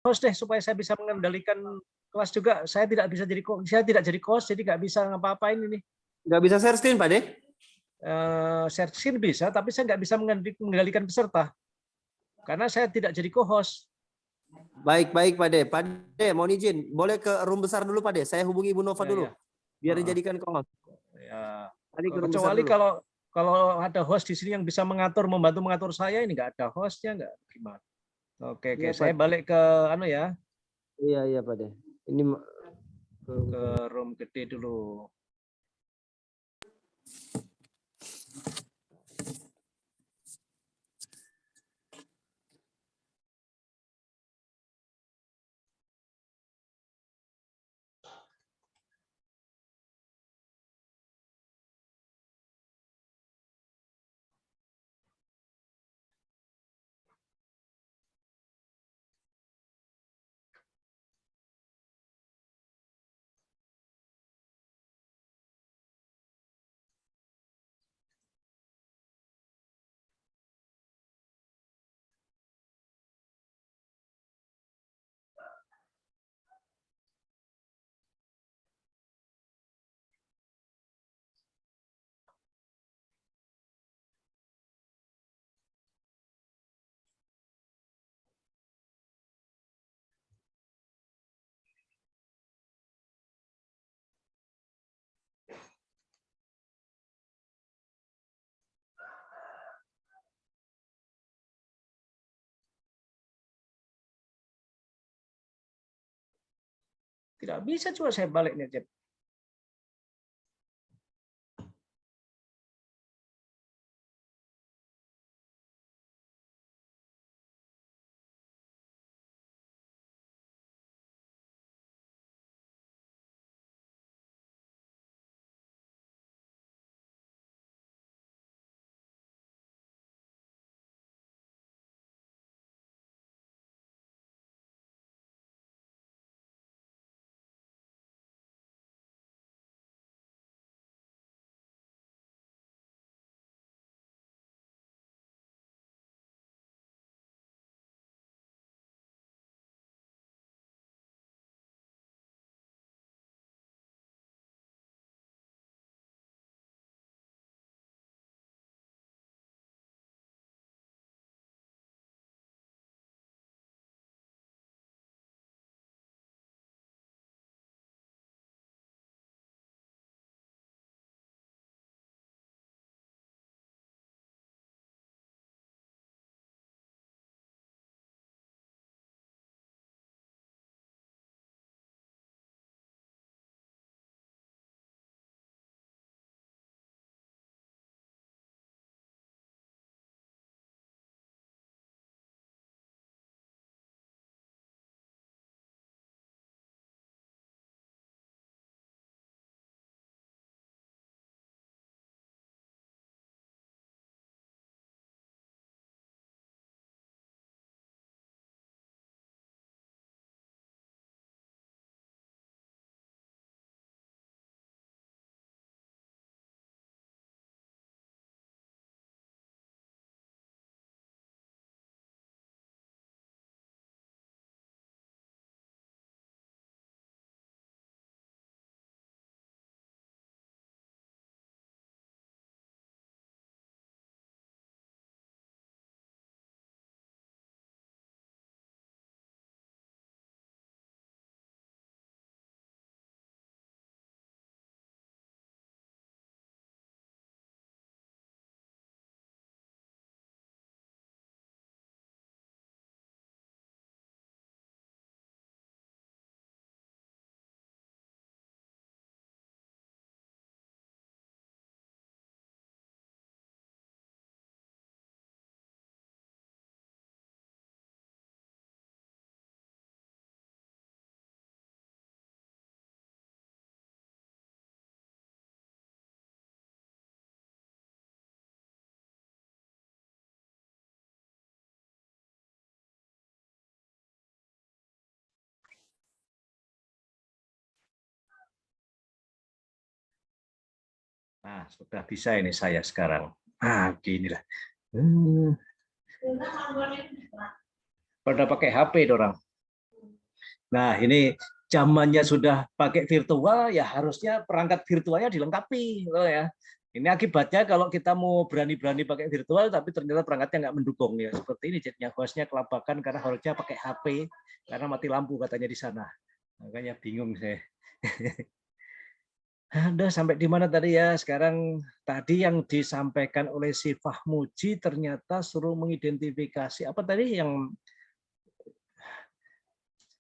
host deh supaya saya bisa mengendalikan kelas juga. Saya tidak jadi host, jadi nggak bisa ngapa-apain ini. Nggak bisa share screen, Pak De? Share screen bisa, tapi saya nggak bisa mengendalikan peserta karena saya tidak jadi co-host. Baik, Pak De. Pak De, mohon izin, boleh ke room besar dulu, Pak De. Saya hubungi Ibu Nova dulu, biar dijadikan co-host. Ya. Kecuali kalau ada host di sini yang bisa membantu mengatur saya, ini nggak ada hostnya, nggak gimana? Oke, ya, saya balik ke ya. Iya, Pak De. Ini ke room gede dulu. Tidak bisa juga saya balik nih, Cep. Nah, sudah bisa ini saya sekarang. Ginilah. Pada pakai HP orang. Nah, ini zamannya sudah pakai virtual, ya harusnya perangkat virtualnya dilengkapi, loh ya. Ini akibatnya kalau kita mau berani-berani pakai virtual, tapi ternyata perangkatnya nggak mendukung ya. Seperti ini jadinya hostnya kelabakan karena harusnya pakai HP karena mati lampu katanya di sana. Makanya bingung saya. Ada sampai di mana tadi ya? Sekarang tadi yang disampaikan oleh si Fahmuji ternyata suruh mengidentifikasi apa tadi yang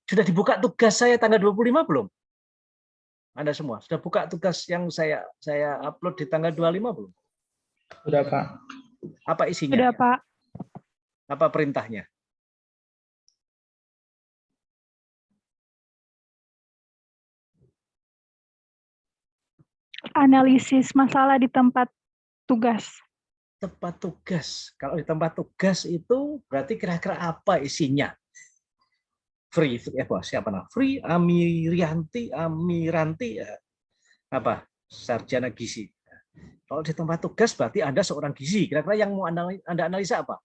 sudah dibuka tugas saya tanggal 25 belum? Anda semua sudah buka tugas yang saya upload di tanggal 25 belum? Sudah, Pak. Apa isinya? Sudah, Pak. Apa perintahnya? Analisis masalah di tempat tugas. Tempat tugas. Kalau di tempat tugas itu berarti kira-kira apa isinya? Free apa? Siapa nama? Free Amiranti ya. Apa? Sarjana gizi. Kalau di tempat tugas berarti Anda seorang gizi. Kira-kira yang mau Anda analisa apa?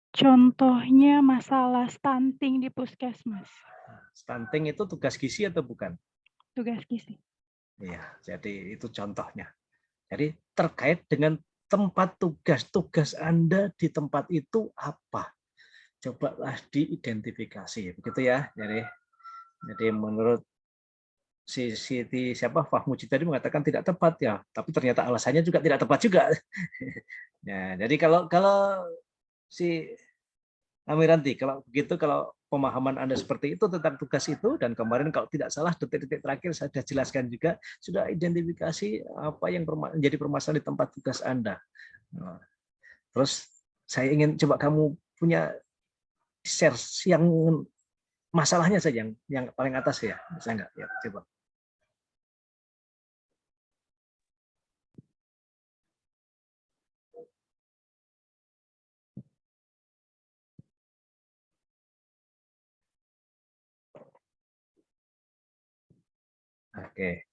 Contohnya masalah stunting di puskesmas. Stunting itu tugas gizi atau bukan? Tugas gizi. Iya, jadi itu contohnya. Jadi terkait dengan tempat tugas Anda di tempat itu apa? Cobalah diidentifikasi, begitu ya. Jadi menurut siapa Fahmuji tadi mengatakan tidak tepat ya, tapi ternyata alasannya juga tidak tepat juga. Nah, jadi kalau si Amiranti, kalau begitu, kalau pemahaman Anda seperti itu tentang tugas itu, dan kemarin kalau tidak salah detik-detik terakhir saya sudah jelaskan juga, sudah identifikasi apa yang menjadi permasalahan di tempat tugas Anda. Nah, terus saya ingin coba kamu punya share yang masalahnya saja, yang paling atas ya, bisa nggak? Ya, coba. Oke.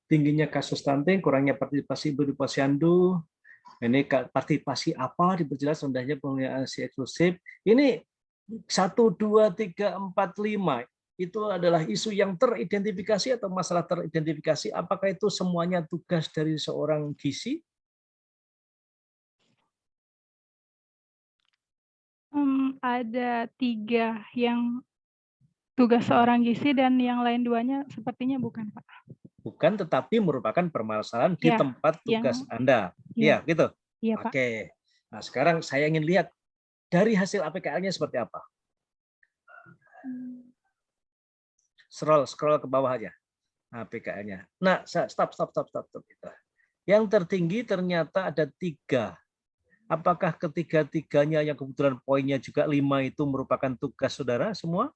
Tingginya kasus stunting, kurangnya partisipasi ibu di posyandu. Ini partisipasi apa diperjelas, rendahnya penggunaan ASI eksklusif. Ini 1, 2, 3, 4, 5 itu adalah isu yang teridentifikasi atau masalah teridentifikasi. Apakah itu semuanya tugas dari seorang gizi? Ada 3 yang tugas seorang gizi dan yang lain 2-nya sepertinya bukan, Pak. Bukan, tetapi merupakan permasalahan di Ya, tempat tugas Anda. ya. Iya, gitu. Iya, Pak. Oke. Nah, sekarang saya ingin lihat dari hasil APKL-nya seperti apa. Scroll ke bawah aja APKL-nya. Nah, stop. Yang tertinggi ternyata ada 3. Apakah ketiga-tiganya yang kebetulan poinnya juga 5 itu merupakan tugas saudara semua?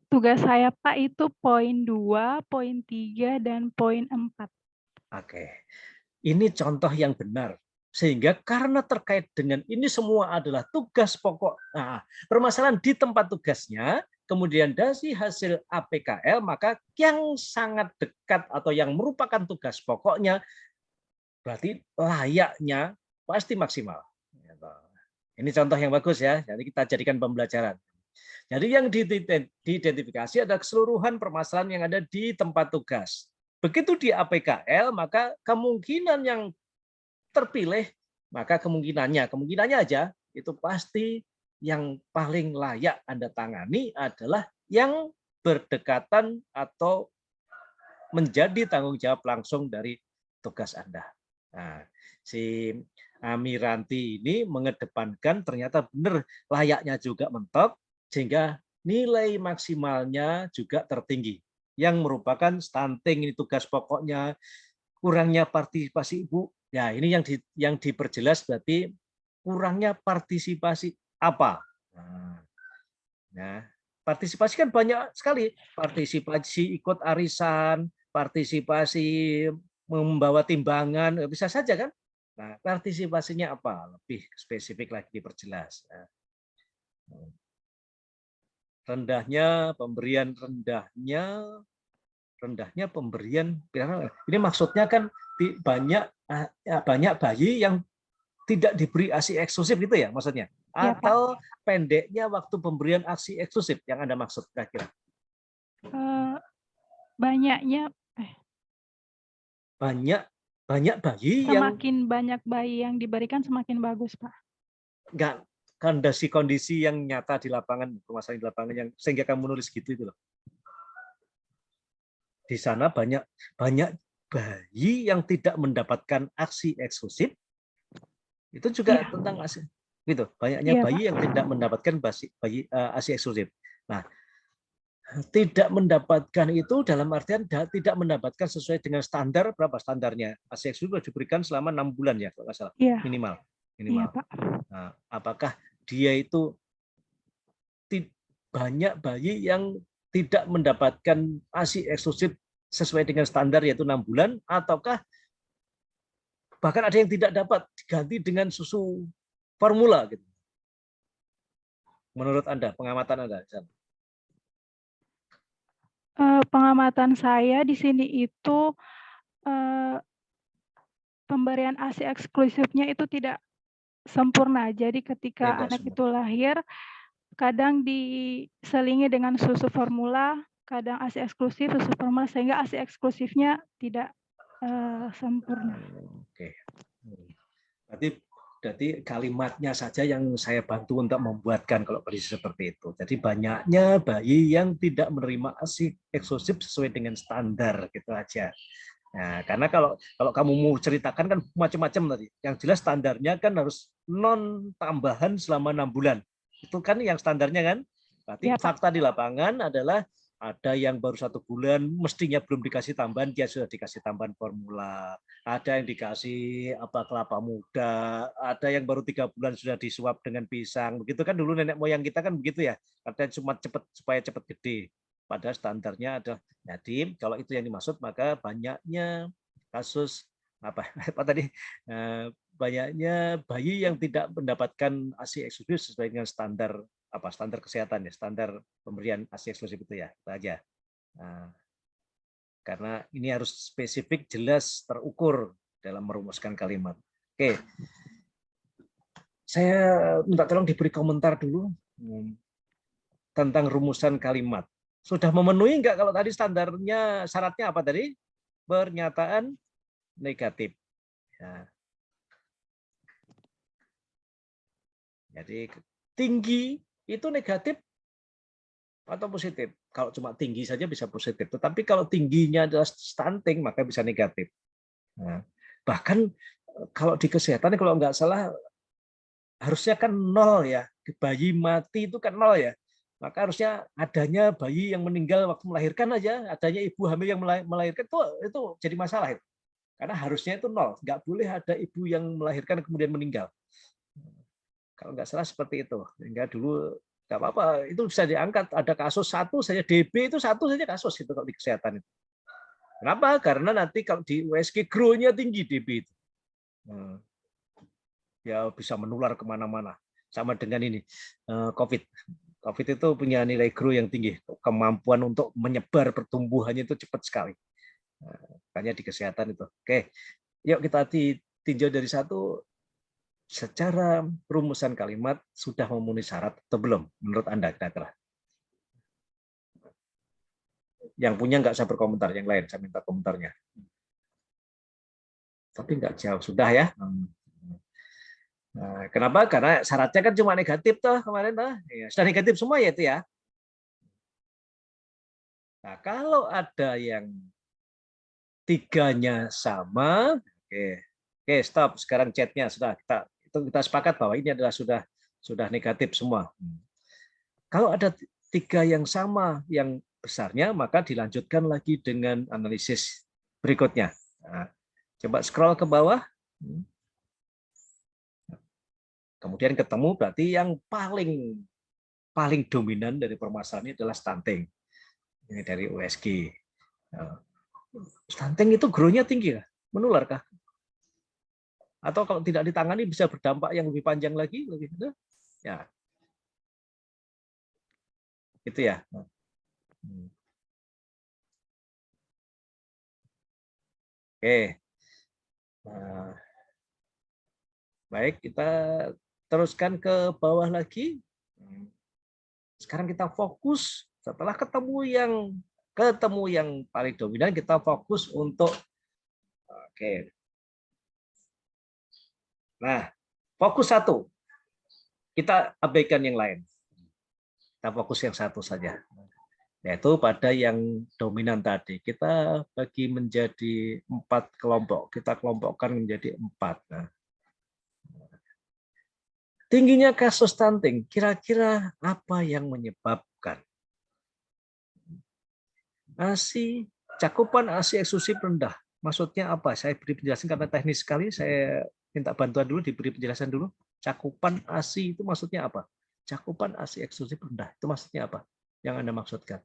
Tugas saya, Pak, itu poin 2, poin 3, dan poin 4. Oke. Ini contoh yang benar. Sehingga karena terkait dengan ini semua adalah tugas pokok. Nah, permasalahan di tempat tugasnya, kemudian dari hasil APKL, maka yang sangat dekat atau yang merupakan tugas pokoknya, berarti layaknya pasti maksimal. Ini contoh yang bagus ya, jadi kita jadikan pembelajaran. Jadi yang diidentifikasi adalah keseluruhan permasalahan yang ada di tempat tugas. Begitu di APKL, maka kemungkinan yang terpilih, maka kemungkinannya aja, itu pasti yang paling layak Anda tangani adalah yang berdekatan atau menjadi tanggung jawab langsung dari tugas Anda. Nah, si Amiranti ini mengedepankan ternyata benar layaknya juga mentok, sehingga nilai maksimalnya juga tertinggi. Yang merupakan stunting, ini tugas pokoknya, kurangnya partisipasi ibu. Ya, ini yang diperjelas berarti kurangnya partisipasi apa? Nah, partisipasi kan banyak sekali. Partisipasi ikut arisan, partisipasi membawa timbangan, bisa saja kan? Nah, partisipasinya apa? Lebih spesifik lagi diperjelas. Rendahnya, pemberian rendahnya rendahnya pemberian. Ini maksudnya kan banyak bayi yang tidak diberi ASI eksklusif gitu ya maksudnya? Ya, Pak. Atau pendeknya waktu pemberian ASI eksklusif yang Anda maksud kira-kira? Banyaknya Banyak bayi yang semakin banyak bayi yang diberikan semakin bagus, Pak. nggak kondisi yang nyata di lapangan, permasalahan di lapangan yang sehingga kamu nulis gitu itu loh. Di sana banyak bayi yang tidak mendapatkan ASI eksklusif. Itu juga Iya. tentang ASI. Gitu, banyaknya Iya, bayi Pak. yang tidak mendapatkan ASI eksklusif. Nah, tidak mendapatkan itu dalam artian tidak mendapatkan sesuai dengan standar. Berapa standarnya? ASI eksklusif diberikan selama 6 bulan ya kalau nggak salah, Iya. minimal. Iya, Pak. Nah, apakah dia itu banyak bayi yang tidak mendapatkan ASI eksklusif sesuai dengan standar yaitu 6 bulan, ataukah bahkan ada yang tidak dapat diganti dengan susu formula gitu. Menurut Anda, pengamatan Anda? Pengamatan saya di sini itu pemberian ASI eksklusifnya itu tidak sempurna. Jadi ketika Tidak anak semua. itu lahir, kadang diselingi dengan susu formula, kadang ASI eksklusif, susu formula, sehingga ASI eksklusifnya tidak sempurna. Oke. Berarti kalimatnya saja yang saya bantu untuk membuatkan kalau kondisi seperti itu. Jadi banyaknya bayi yang tidak menerima ASI eksklusif sesuai dengan standar gitu aja. Nah, karena kalau kamu mau ceritakan kan macam-macam tadi. Yang jelas standarnya kan harus non tambahan selama 6 bulan. Itu kan yang standarnya kan. Berarti Ya, Pak. fakta di lapangan adalah ada yang baru 1 bulan mestinya belum dikasih tambahan, dia sudah dikasih tambahan formula. Ada yang dikasih kelapa muda, ada yang baru 3 bulan sudah disuap dengan pisang. Begitu kan dulu nenek moyang kita kan begitu ya. Katanya cuma supaya cepat gede. Padahal standarnya ada. Jadi kalau itu yang dimaksud maka banyaknya kasus apa tadi banyaknya bayi yang tidak mendapatkan ASI eksklusif sesuai dengan standar standar kesehatan ya, standar pemberian ASI eksklusif itu ya, itu aja. Nah, karena ini harus spesifik, jelas, terukur dalam merumuskan kalimat. Oke, saya minta tolong diberi komentar dulu tentang rumusan kalimat. Sudah memenuhi nggak kalau tadi standarnya, syaratnya apa tadi? Pernyataan negatif. Ya. Jadi tinggi itu negatif atau positif? Kalau cuma tinggi saja bisa positif. Tetapi kalau tingginya adalah stunting maka bisa negatif. Nah, bahkan kalau di kesehatan kalau nggak salah harusnya kan 0 ya. Bayi mati itu kan 0 ya. Maka harusnya adanya bayi yang meninggal waktu melahirkan aja, adanya ibu hamil yang melahirkan itu jadi masalah itu. Karena harusnya itu 0, nggak boleh ada ibu yang melahirkan kemudian meninggal. Kalau nggak salah seperti itu. Sehingga dulu nggak apa-apa, itu bisa diangkat. Ada kasus 1 saja, DB itu 1 saja kasus itu kalau di kesehatan itu. Kenapa? Karena nanti kalau di USG grow-nya tinggi DB itu. Ya bisa menular kemana-mana. Sama dengan ini, COVID. COVID itu punya nilai grow yang tinggi. Kemampuan untuk menyebar pertumbuhannya itu cepat sekali. Makanya di kesehatan itu. Oke, yuk kita tinjau dari 1. Secara rumusan kalimat sudah memenuhi syarat atau belum menurut Anda kira-kira? Yang punya nggak usah berkomentar, yang lain saya minta komentarnya. Tapi nggak jawab, sudah ya. Nah, kenapa? Karena syaratnya kan cuma negatif toh kemarin toh. Ya, sudah negatif semua ya itu ya. Nah, kalau ada yang 3-nya sama, oke, stop. Sekarang chatnya sudah kita sepakat bahwa ini adalah sudah negatif semua. Kalau ada 3 yang sama yang besarnya, maka dilanjutkan lagi dengan analisis berikutnya. Nah, coba scroll ke bawah. Kemudian ketemu berarti yang paling dominan dari permasalahan ini adalah stunting. Ini dari USG. Stunting itu grow-nya tinggi kah? Menular kah? Atau kalau tidak ditangani bisa berdampak yang lebih panjang lagi? Ya. Itu ya. Oke. Nah, baik, kita teruskan ke bawah lagi. Sekarang kita fokus setelah ketemu yang paling dominan, kita fokus untuk oke. Nah, fokus satu. Kita abaikan yang lain. Kita fokus yang satu saja. Yaitu pada yang dominan tadi. Kita bagi menjadi 4 kelompok. Kita kelompokkan menjadi 4. Nah, tingginya kasus stunting, kira-kira apa yang menyebabkan? ASI, cakupan ASI eksklusif rendah. Maksudnya apa? Saya beri penjelasan karena teknis sekali. Saya minta bantuan dulu, diberi penjelasan dulu. Cakupan ASI itu maksudnya apa? Cakupan ASI eksklusif rendah. Itu maksudnya apa? Yang Anda maksudkan?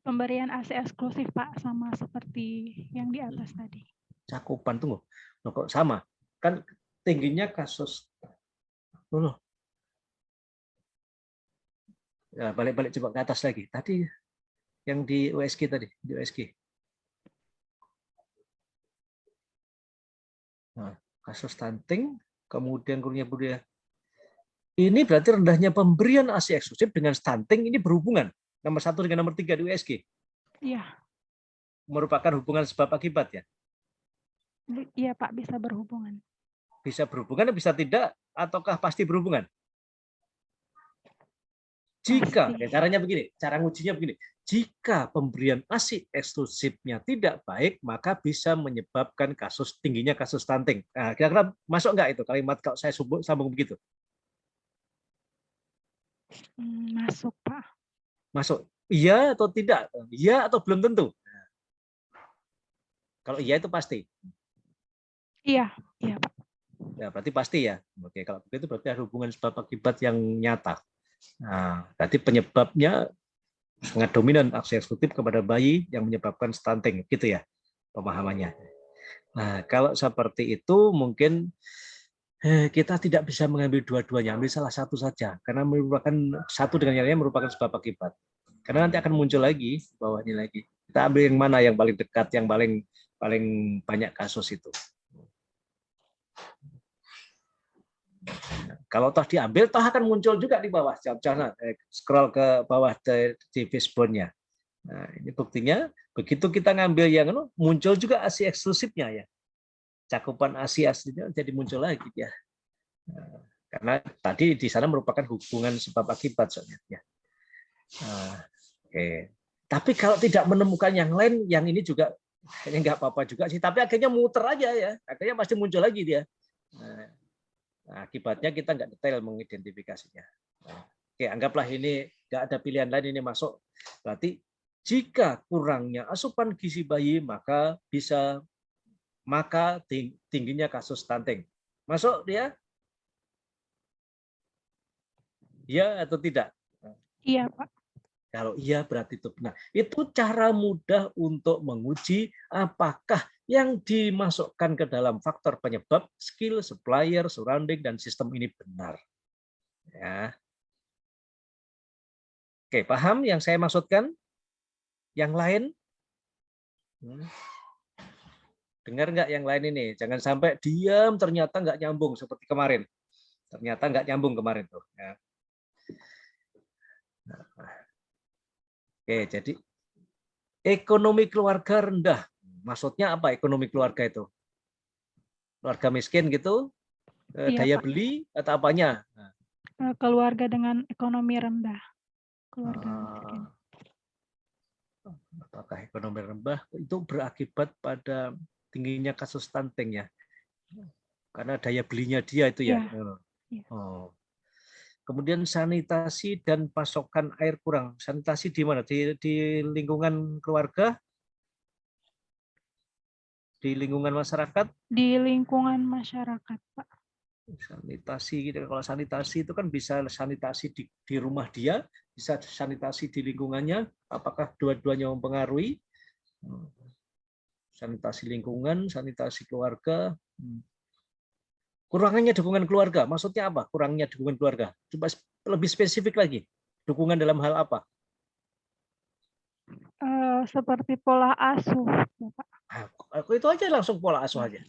Pemberian ASI eksklusif, Pak, sama seperti yang di atas tadi. Cakupan, tunggu. Loh, kok sama? Kan tingginya kasus. Loh. Ya, balik-balik coba ke atas lagi. Tadi yang di USG tadi, di USG. Nah, kasus stunting, kemudian kurangnya budaya. Ini berarti rendahnya pemberian ASI eksklusif dengan stunting ini berhubungan. Nomor 1 dengan nomor 3 di USG. Iya. Merupakan hubungan sebab akibat ya? Iya, Pak, bisa berhubungan. Bisa berhubungan, bisa tidak, ataukah pasti berhubungan? Jika, ya caranya begini, cara ngujinya begini. Jika pemberian ASI eksklusifnya tidak baik, maka bisa menyebabkan tingginya kasus stunting. Nah, kira-kira masuk nggak itu kalimat kalau saya sambung begitu? Masuk, Pak. Masuk. Iya atau tidak? Iya atau belum tentu? Kalau iya itu pasti. Iya, iya, Pak. Ya, berarti pasti ya. Oke, kalau begitu berarti ada hubungan sebab akibat yang nyata. Nah, berarti penyebabnya sangat dominan aksi eksklusif kepada bayi yang menyebabkan stunting, gitu ya pemahamannya. Nah, kalau seperti itu mungkin kita tidak bisa mengambil dua-duanya, ambil salah satu saja, karena merupakan satu dengan yang lainnya merupakan sebab akibat. Karena nanti akan muncul lagi bawahnya lagi. Kita ambil yang mana yang paling dekat, yang paling banyak kasus itu. Kalau toh diambil, toh akan muncul juga di bawah. Jangan scroll ke bawah di fishbone-nya. Nah, ini buktinya begitu kita ngambil yang muncul juga ASI eksklusifnya ya. Cakupan ASI aslinya jadi muncul lagi ya. Nah, karena tadi di sana merupakan hubungan sebab akibat soalnya ya. Nah, oke. Tapi kalau tidak menemukan yang lain, yang ini juga kayaknya nggak apa-apa juga sih. Tapi akhirnya muter aja ya. Akhirnya pasti muncul lagi dia. Nah, akibatnya kita nggak detail mengidentifikasinya. Nah, oke, anggaplah ini nggak ada pilihan lain, ini masuk. Berarti jika kurangnya asupan gizi bayi, maka tingginya kasus stunting. Masuk dia? Iya atau tidak? Iya, Pak. Kalau iya berarti itu benar. Itu cara mudah untuk menguji apakah yang dimasukkan ke dalam faktor penyebab, skill, supplier, surrounding, dan sistem ini benar. Ya. Oke, paham yang saya maksudkan? Yang lain? Dengar nggak yang lain ini? Jangan sampai diam ternyata nggak nyambung seperti kemarin. Ternyata nggak nyambung kemarin tuh. Ya. Oke, jadi ekonomi keluarga rendah. Maksudnya apa ekonomi keluarga itu? Keluarga miskin gitu? Iya, daya Pak. beli atau apanya? Keluarga dengan ekonomi rendah. Keluarga miskin. Apakah ekonomi rendah itu berakibat pada tingginya kasus stunting ya? Karena daya belinya dia itu ya. Ya. Oh. Kemudian sanitasi dan pasokan air kurang. Sanitasi di mana? Di lingkungan keluarga? Di lingkungan masyarakat? Di lingkungan masyarakat, Pak. Sanitasi gitu. Kalau sanitasi itu kan bisa sanitasi di rumah dia, bisa sanitasi di lingkungannya. Apakah dua-duanya mempengaruhi? Sanitasi lingkungan, sanitasi keluarga. Kurangannya dukungan keluarga, maksudnya apa? Kurangnya dukungan keluarga. Coba lebih spesifik lagi. Dukungan dalam hal apa? Seperti pola asuh, Bapak. Itu aja langsung pola asuh aja.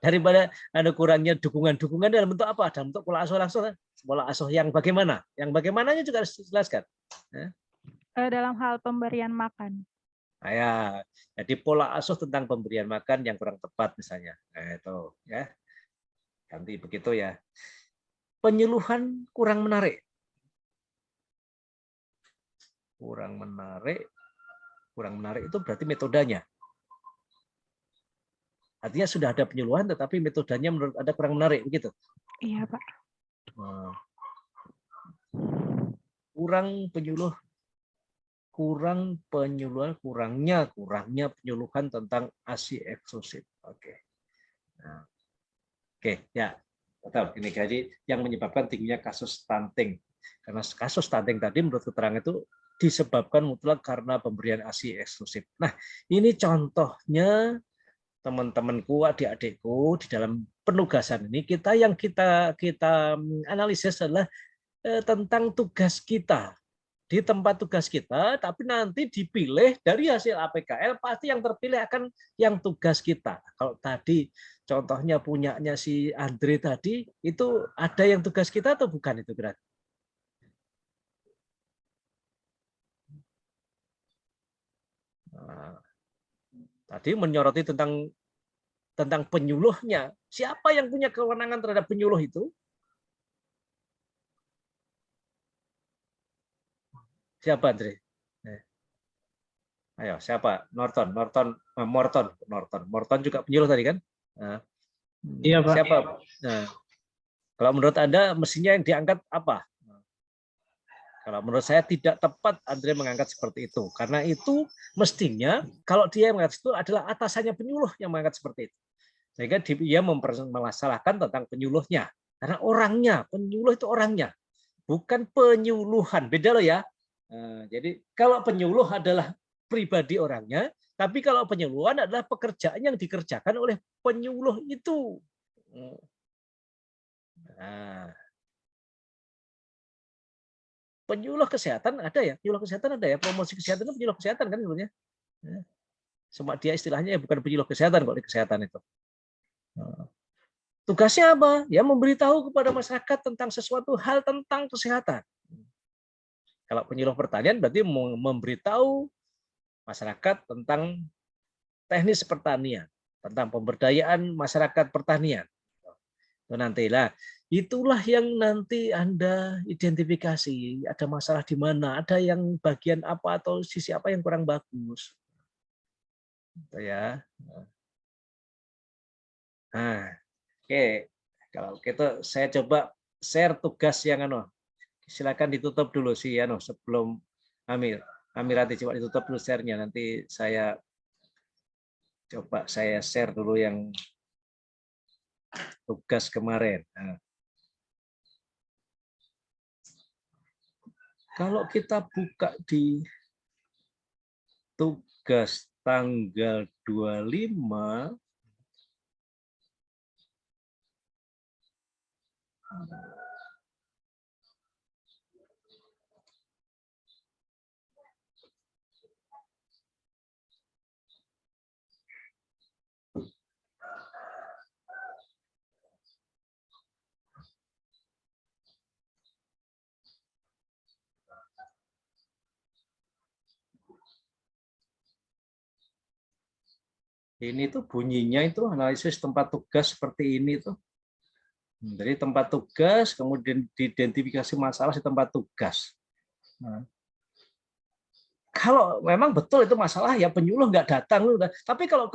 Daripada ada kurangnya dukungan-dukungan dalam bentuk apa? Dalam bentuk pola asuh langsung. Pola asuh yang bagaimana? Yang bagaimananya juga harus dijelaskan. Dalam hal pemberian makan. Nah, ya, jadi pola asuh tentang pemberian makan yang kurang tepat misalnya. Nah, itu ya. Ganti begitu ya. Penyuluhan kurang menarik. Kurang menarik itu berarti metodenya. Artinya sudah ada penyuluhan tetapi metodenya menurut Anda kurang menarik begitu. Iya, Pak. Kurangnya penyuluhan tentang ASI eksklusif. Oke. Nah, oke, ya. Betul. Ini jadi yang menyebabkan tingginya kasus stunting. Karena kasus stunting tadi menurut keterangan itu disebabkan mutlak karena pemberian ASI eksklusif. Nah, ini contohnya teman-temanku, adik-adikku di dalam penugasan ini kita analisis adalah tentang tugas kita di tempat tugas kita, tapi nanti dipilih dari hasil APKL pasti yang terpilih akan yang tugas kita. Kalau tadi contohnya punyanya si Andre tadi itu ada yang tugas kita atau bukan itu berarti? Nah, tadi menyoroti tentang penyuluhnya. Siapa yang punya kewenangan terhadap penyuluh itu? Siapa, Andre? Ayo, siapa? Morton juga penyuluh tadi kan? Nah, iya, Pak. Siapa? Nah, kalau menurut Anda mestinya yang diangkat apa? Kalau menurut saya tidak tepat Andre mengangkat seperti itu. Karena itu mestinya kalau dia mengangkat itu adalah atasannya penyuluh yang mengangkat seperti itu. Sehingga dia mempermasalahkan tentang penyuluhnya. Karena orangnya, penyuluh itu orangnya. Bukan penyuluhan. Beda loh ya. Jadi kalau penyuluh adalah pribadi orangnya, tapi kalau penyuluhan adalah pekerjaan yang dikerjakan oleh penyuluh itu. Nah, penyuluh kesehatan ada ya, promosi kesehatan itu penyuluh kesehatan kan sebenarnya. Cuma dia istilahnya ya bukan penyuluh kesehatan kalau di kesehatan itu. Tugasnya apa? Ya memberitahu kepada masyarakat tentang sesuatu hal tentang kesehatan. Kalau penyuluh pertanian berarti memberitahu masyarakat tentang teknis pertanian, tentang pemberdayaan masyarakat pertanian. Itu nantilah. Itulah yang nanti Anda identifikasi, ada masalah di mana, ada yang bagian apa atau sisi apa yang kurang bagus. Gitu ya. Nah, oke. Kalau gitu saya coba share tugas yang silakan ditutup dulu sih sebelum Amirati coba ditutup dulu share-nya, nanti saya coba share dulu yang tugas kemarin. Nah. Kalau kita buka di tugas tanggal 25, ini tuh bunyinya itu analisis tempat tugas seperti ini tuh. Jadi tempat tugas, kemudian diidentifikasi masalah di tempat tugas. Nah, kalau memang betul itu masalah ya penyuluh nggak datang, tapi kalau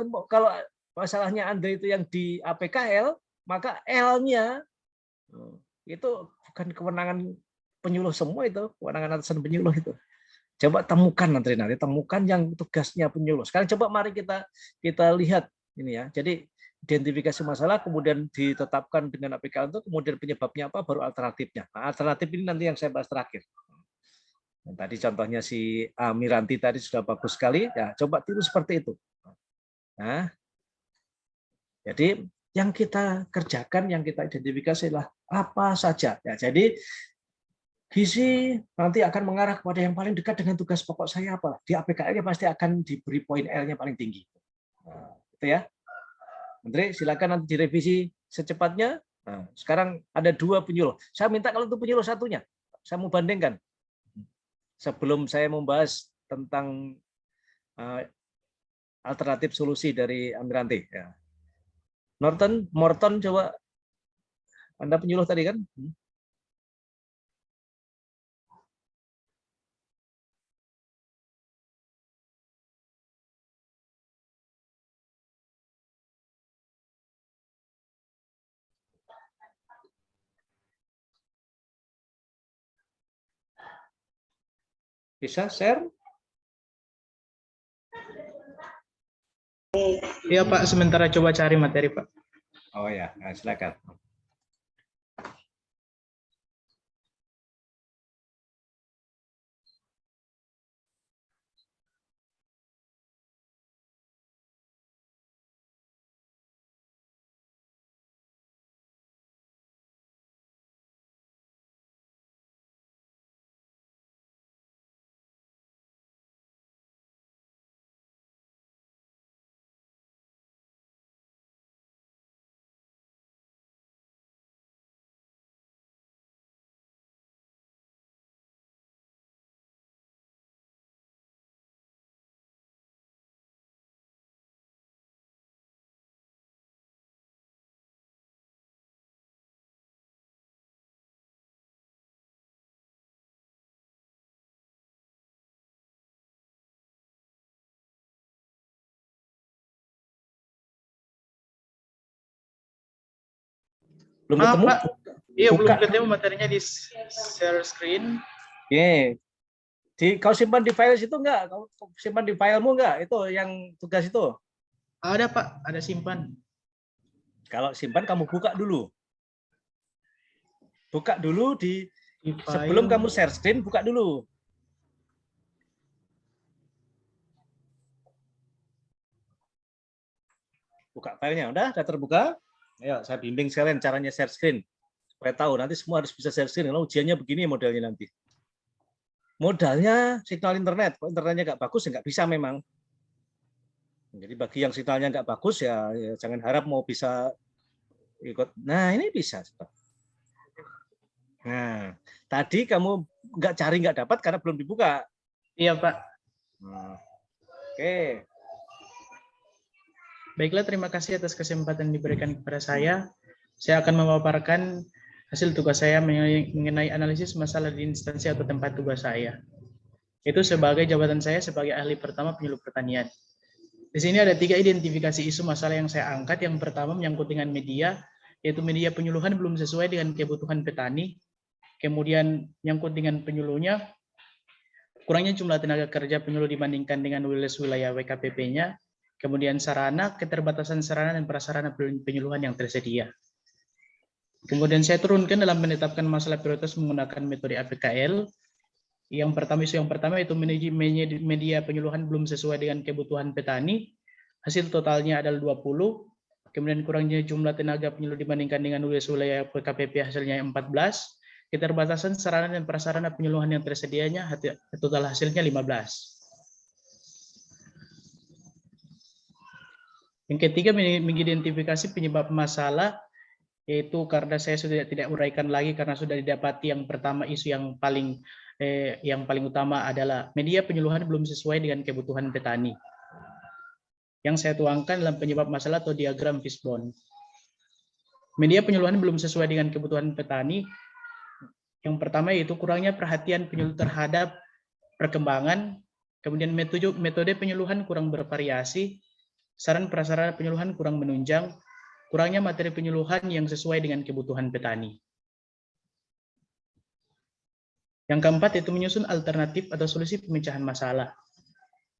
masalahnya Andre itu yang di APKL, maka L-nya itu bukan kewenangan penyuluh semua, itu kewenangan atasan penyuluh itu. Coba temukan nanti temukan yang tugasnya penyuluh. Sekarang coba mari kita lihat ini ya. Jadi identifikasi masalah, kemudian ditetapkan dengan APKL itu, kemudian penyebabnya apa, baru alternatifnya. Nah, alternatif ini nanti yang saya bahas terakhir. Nah, tadi contohnya si Miranti tadi sudah bagus sekali. Ya, coba tiru seperti itu. Nah, jadi yang kita kerjakan, yang kita identifikasi adalah apa saja. Ya, jadi gizi nanti akan mengarah kepada yang paling dekat dengan tugas pokok saya apa. Di APKL-nya pasti akan diberi poin L-nya paling tinggi. Itu ya. Menteri, silakan nanti direvisi secepatnya. Nah, sekarang ada 2 penyuluh. Saya minta kalau itu penyuluh satunya, saya mau bandingkan. Sebelum saya membahas tentang alternatif solusi dari Amiranti. Ya. Morton, coba Anda penyuluh tadi kan? Bisa share? Iya Pak, sementara coba cari materi Pak. Oh ya, nah, silakan. Belum ketemu? Pak. Iya, Buka. belum ketemu materinya di share screen. Oke. Kau simpan di file situ enggak? Kau simpan di filemu enggak? Itu yang tugas itu. Ada Pak, ada simpan. Kalau simpan kamu buka dulu. Buka dulu di sebelum kamu share screen, buka dulu. Buka filenya, udah terbuka? Ayo, saya bimbing sekalian caranya share screen. Supaya tahu, nanti semua harus bisa share screen. Kalau ujiannya begini modelnya nanti. Modalnya signal internet. Kalau internetnya nggak bagus, ya nggak bisa memang. Jadi bagi yang signalnya nggak bagus, ya jangan harap mau bisa ikut. Nah, ini bisa. Nah, tadi kamu nggak dapat karena belum dibuka. Iya Pak. Oke. Baiklah, terima kasih atas kesempatan diberikan kepada saya. Saya akan memaparkan hasil tugas saya mengenai analisis masalah di instansi atau tempat tugas saya. Itu sebagai jabatan saya sebagai ahli pertama penyuluh pertanian. Di sini ada 3 identifikasi isu masalah yang saya angkat. Yang pertama menyangkut dengan media, yaitu media penyuluhan belum sesuai dengan kebutuhan petani. Kemudian menyangkut dengan penyuluhnya, kurangnya jumlah tenaga kerja penyuluh dibandingkan dengan wilayah WKPP-nya. Kemudian sarana, keterbatasan sarana dan prasarana penyuluhan yang tersedia. Kemudian saya turunkan dalam menetapkan masalah prioritas menggunakan metode APKL. Yang pertama itu media penyuluhan belum sesuai dengan kebutuhan petani. Hasil totalnya adalah 20. Kemudian kurangnya jumlah tenaga penyuluh dibandingkan dengan wilayah PKPP hasilnya 14. Keterbatasan sarana dan prasarana penyuluhan yang tersedianya total hasilnya 15. Yang ketiga mengidentifikasi penyebab masalah, yaitu karena saya sudah tidak uraikan lagi karena sudah didapati. Yang pertama isu yang paling utama adalah media penyuluhan belum sesuai dengan kebutuhan petani. Yang saya tuangkan dalam penyebab masalah atau diagram fishbone. Media penyuluhan belum sesuai dengan kebutuhan petani. Yang pertama yaitu kurangnya perhatian penyuluh terhadap perkembangan, kemudian metode penyuluhan kurang bervariasi, saran prasarana penyuluhan kurang menunjang, kurangnya materi penyuluhan yang sesuai dengan kebutuhan petani. Yang keempat itu menyusun alternatif atau solusi pemecahan masalah.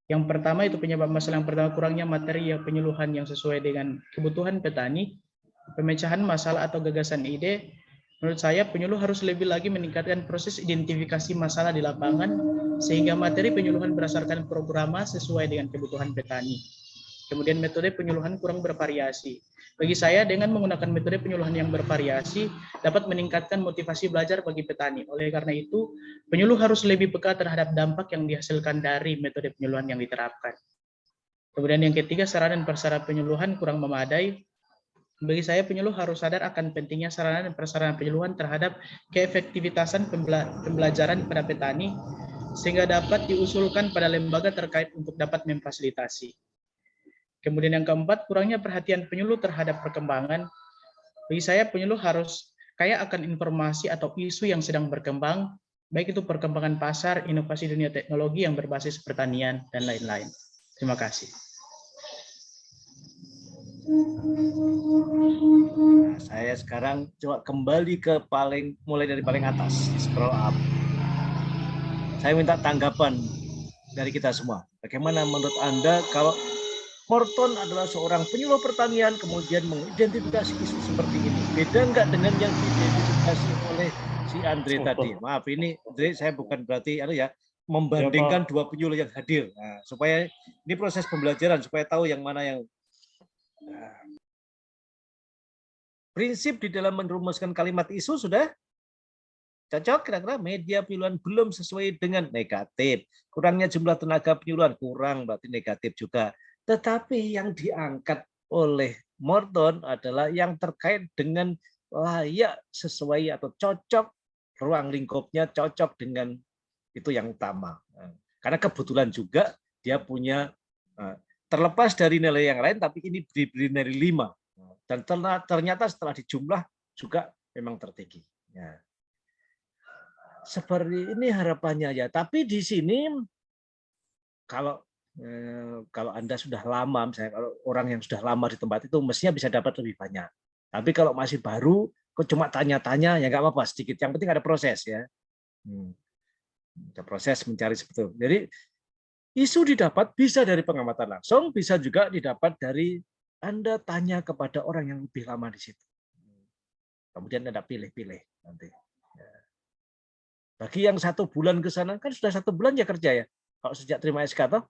Yang pertama itu penyebab masalah yang pertama kurangnya materi penyuluhan yang sesuai dengan kebutuhan petani. Pemecahan masalah atau gagasan ide, menurut saya penyuluh harus lebih lagi meningkatkan proses identifikasi masalah di lapangan sehingga materi penyuluhan berdasarkan programa sesuai dengan kebutuhan petani. Kemudian metode penyuluhan kurang bervariasi. Bagi saya dengan menggunakan metode penyuluhan yang bervariasi dapat meningkatkan motivasi belajar bagi petani. Oleh karena itu, penyuluh harus lebih peka terhadap dampak yang dihasilkan dari metode penyuluhan yang diterapkan. Kemudian yang ketiga, sarana dan prasarana penyuluhan kurang memadai. Bagi saya, penyuluh harus sadar akan pentingnya sarana dan prasarana penyuluhan terhadap keefektivitasan pembelajaran pada petani, sehingga dapat diusulkan pada lembaga terkait untuk dapat memfasilitasi. Kemudian yang keempat, kurangnya perhatian penyuluh terhadap perkembangan. Bagi saya, penyuluh harus kaya akan informasi atau isu yang sedang berkembang, baik itu perkembangan pasar, inovasi dunia teknologi yang berbasis pertanian, dan lain-lain. Terima kasih. Nah, saya sekarang coba kembali ke mulai dari paling atas, scroll up. Saya minta tanggapan dari kita semua. Bagaimana menurut Anda kalau Morton adalah seorang penyuluh pertanian kemudian mengidentifikasi isu seperti ini? Beda enggak dengan yang diidentifikasi oleh si Andre tadi? Maaf, ini Andre, saya bukan berarti membandingkan dua penyuluh yang hadir. Nah, supaya ini proses pembelajaran supaya tahu yang mana yang prinsip di dalam merumuskan kalimat isu sudah cocok. Kira-kira media penyuluhan belum sesuai dengan negatif. Kurangnya jumlah tenaga penyuluhan kurang berarti negatif juga. Tetapi yang diangkat oleh Morton adalah yang terkait dengan layak, sesuai atau cocok, ruang lingkupnya cocok dengan itu yang utama. Karena kebetulan juga dia punya, terlepas dari nilai yang lain, tapi ini diberi nilai 5. Dan ternyata setelah dijumlah juga memang tertinggi. Ya. Seperti ini harapannya ya. Tapi di sini kalau Anda sudah lama, misalnya kalau orang yang sudah lama di tempat itu mestinya bisa dapat lebih banyak. Tapi kalau masih baru, kok cuma tanya-tanya ya nggak apa-apa sedikit. Yang penting ada proses ya. Ada proses mencari sebetulnya. Jadi isu didapat bisa dari pengamatan langsung, bisa juga didapat dari Anda tanya kepada orang yang lebih lama di situ. Kemudian Anda pilih-pilih nanti. Bagi yang 1 bulan ke sana, kan sudah 1 bulan ya kerja ya. Kalau sejak terima SK toh,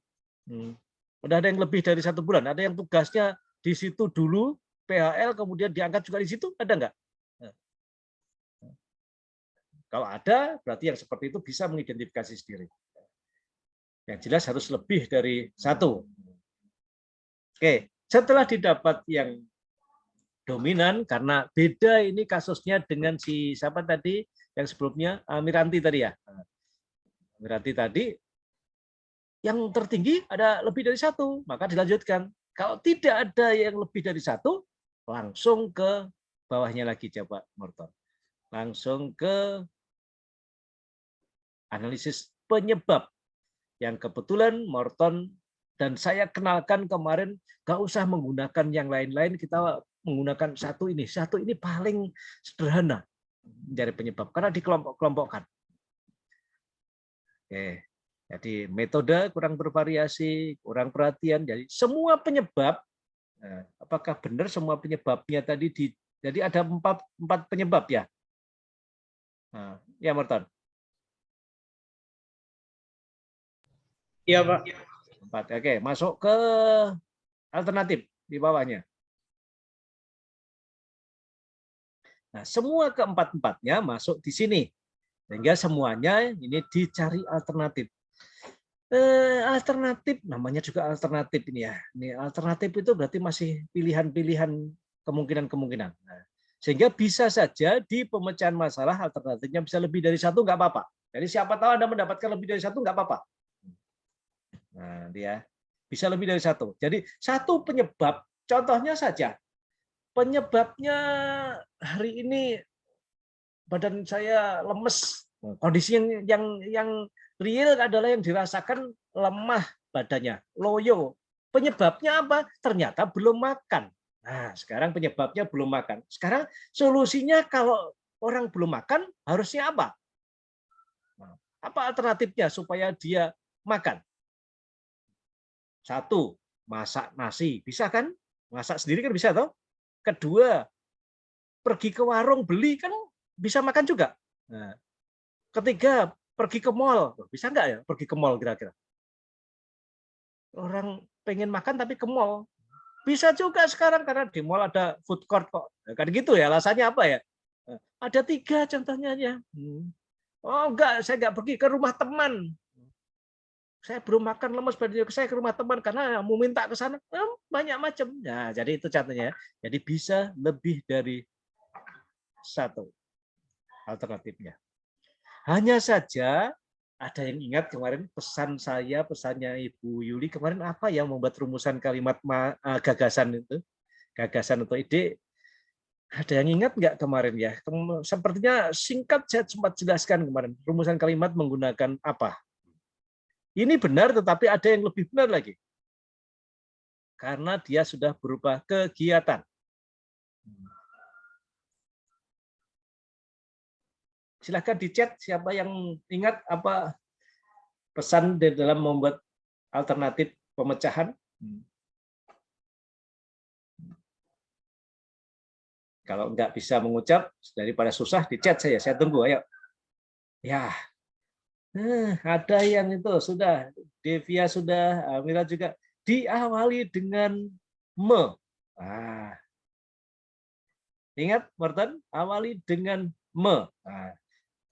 udah ada yang lebih dari 1 bulan. Ada yang tugasnya di situ dulu, PHL, kemudian diangkat juga di situ, ada nggak? Kalau ada, berarti yang seperti itu bisa mengidentifikasi sendiri. Yang jelas harus lebih dari 1. Oke. Setelah didapat yang dominan, karena beda ini kasusnya dengan si siapa tadi yang sebelumnya, Miranti tadi ya. Miranti tadi yang tertinggi ada lebih dari 1, maka dilanjutkan. Kalau tidak ada yang lebih dari 1, langsung ke bawahnya lagi coba Morton. Langsung ke analisis penyebab yang kebetulan Morton dan saya kenalkan kemarin, nggak usah menggunakan yang lain-lain, kita menggunakan satu ini paling sederhana mencari penyebab karena dikelompok-kelompokkan. Oke, jadi metode kurang bervariasi, kurang perhatian, jadi semua penyebab, apakah benar semua penyebabnya tadi jadi ada 4 penyebab ya? Nah, ya Morton. Iya Pak. 4. Oke, masuk ke alternatif di bawahnya. Nah, semua ke-4-4-nya masuk di sini. Sehingga semuanya ini dicari alternatif. Alternatif, namanya juga alternatif ini ya. Ini alternatif itu berarti masih pilihan-pilihan kemungkinan-kemungkinan. Nah, sehingga bisa saja di pemecahan masalah alternatifnya bisa lebih dari 1, nggak apa-apa. Jadi siapa tahu Anda mendapatkan lebih dari 1, nggak apa-apa. Nah, dia bisa lebih dari 1. Jadi 1 penyebab, contohnya saja, penyebabnya hari ini badan saya lemes. Kondisi yang real adalah yang dirasakan lemah badannya, loyo. Penyebabnya apa? Ternyata belum makan. Nah, sekarang penyebabnya belum makan. Sekarang solusinya kalau orang belum makan harusnya apa? Apa alternatifnya supaya dia makan? 1, masak nasi. Bisa kan? Masak sendiri kan bisa toh? 2, pergi ke warung beli kan bisa makan juga. Nah, 3, pergi ke mall. Bisa nggak ya pergi ke mall kira-kira? Orang pengen makan tapi ke mall. Bisa juga sekarang karena di mall ada food court kok. Kan gitu ya, alasannya apa ya? Ada 3 contohnya aja. Oh enggak, saya nggak pergi ke rumah teman. Saya belum makan lemes, saya ke rumah teman karena mau minta ke sana, banyak macam. Nah, jadi itu contohnya. Jadi bisa lebih dari satu alternatifnya. Hanya saja ada yang ingat kemarin pesan saya, pesannya Ibu Yuli kemarin apa yang membuat rumusan kalimat gagasan itu, gagasan atau ide. Ada yang ingat nggak kemarin ya? Sepertinya singkat saya sempat jelaskan kemarin. Rumusan kalimat menggunakan apa? Ini benar, tetapi ada yang lebih benar lagi. Karena dia sudah berupa kegiatan. Silahkan di chat siapa yang ingat apa pesan di dalam membuat alternatif pemecahan. Kalau nggak bisa mengucap, daripada susah di chat saya tunggu, ayo. Ya, ada yang itu sudah, Devia sudah, Amira juga, diawali dengan me. Nah, ingat, Morton, awali dengan me. Nah,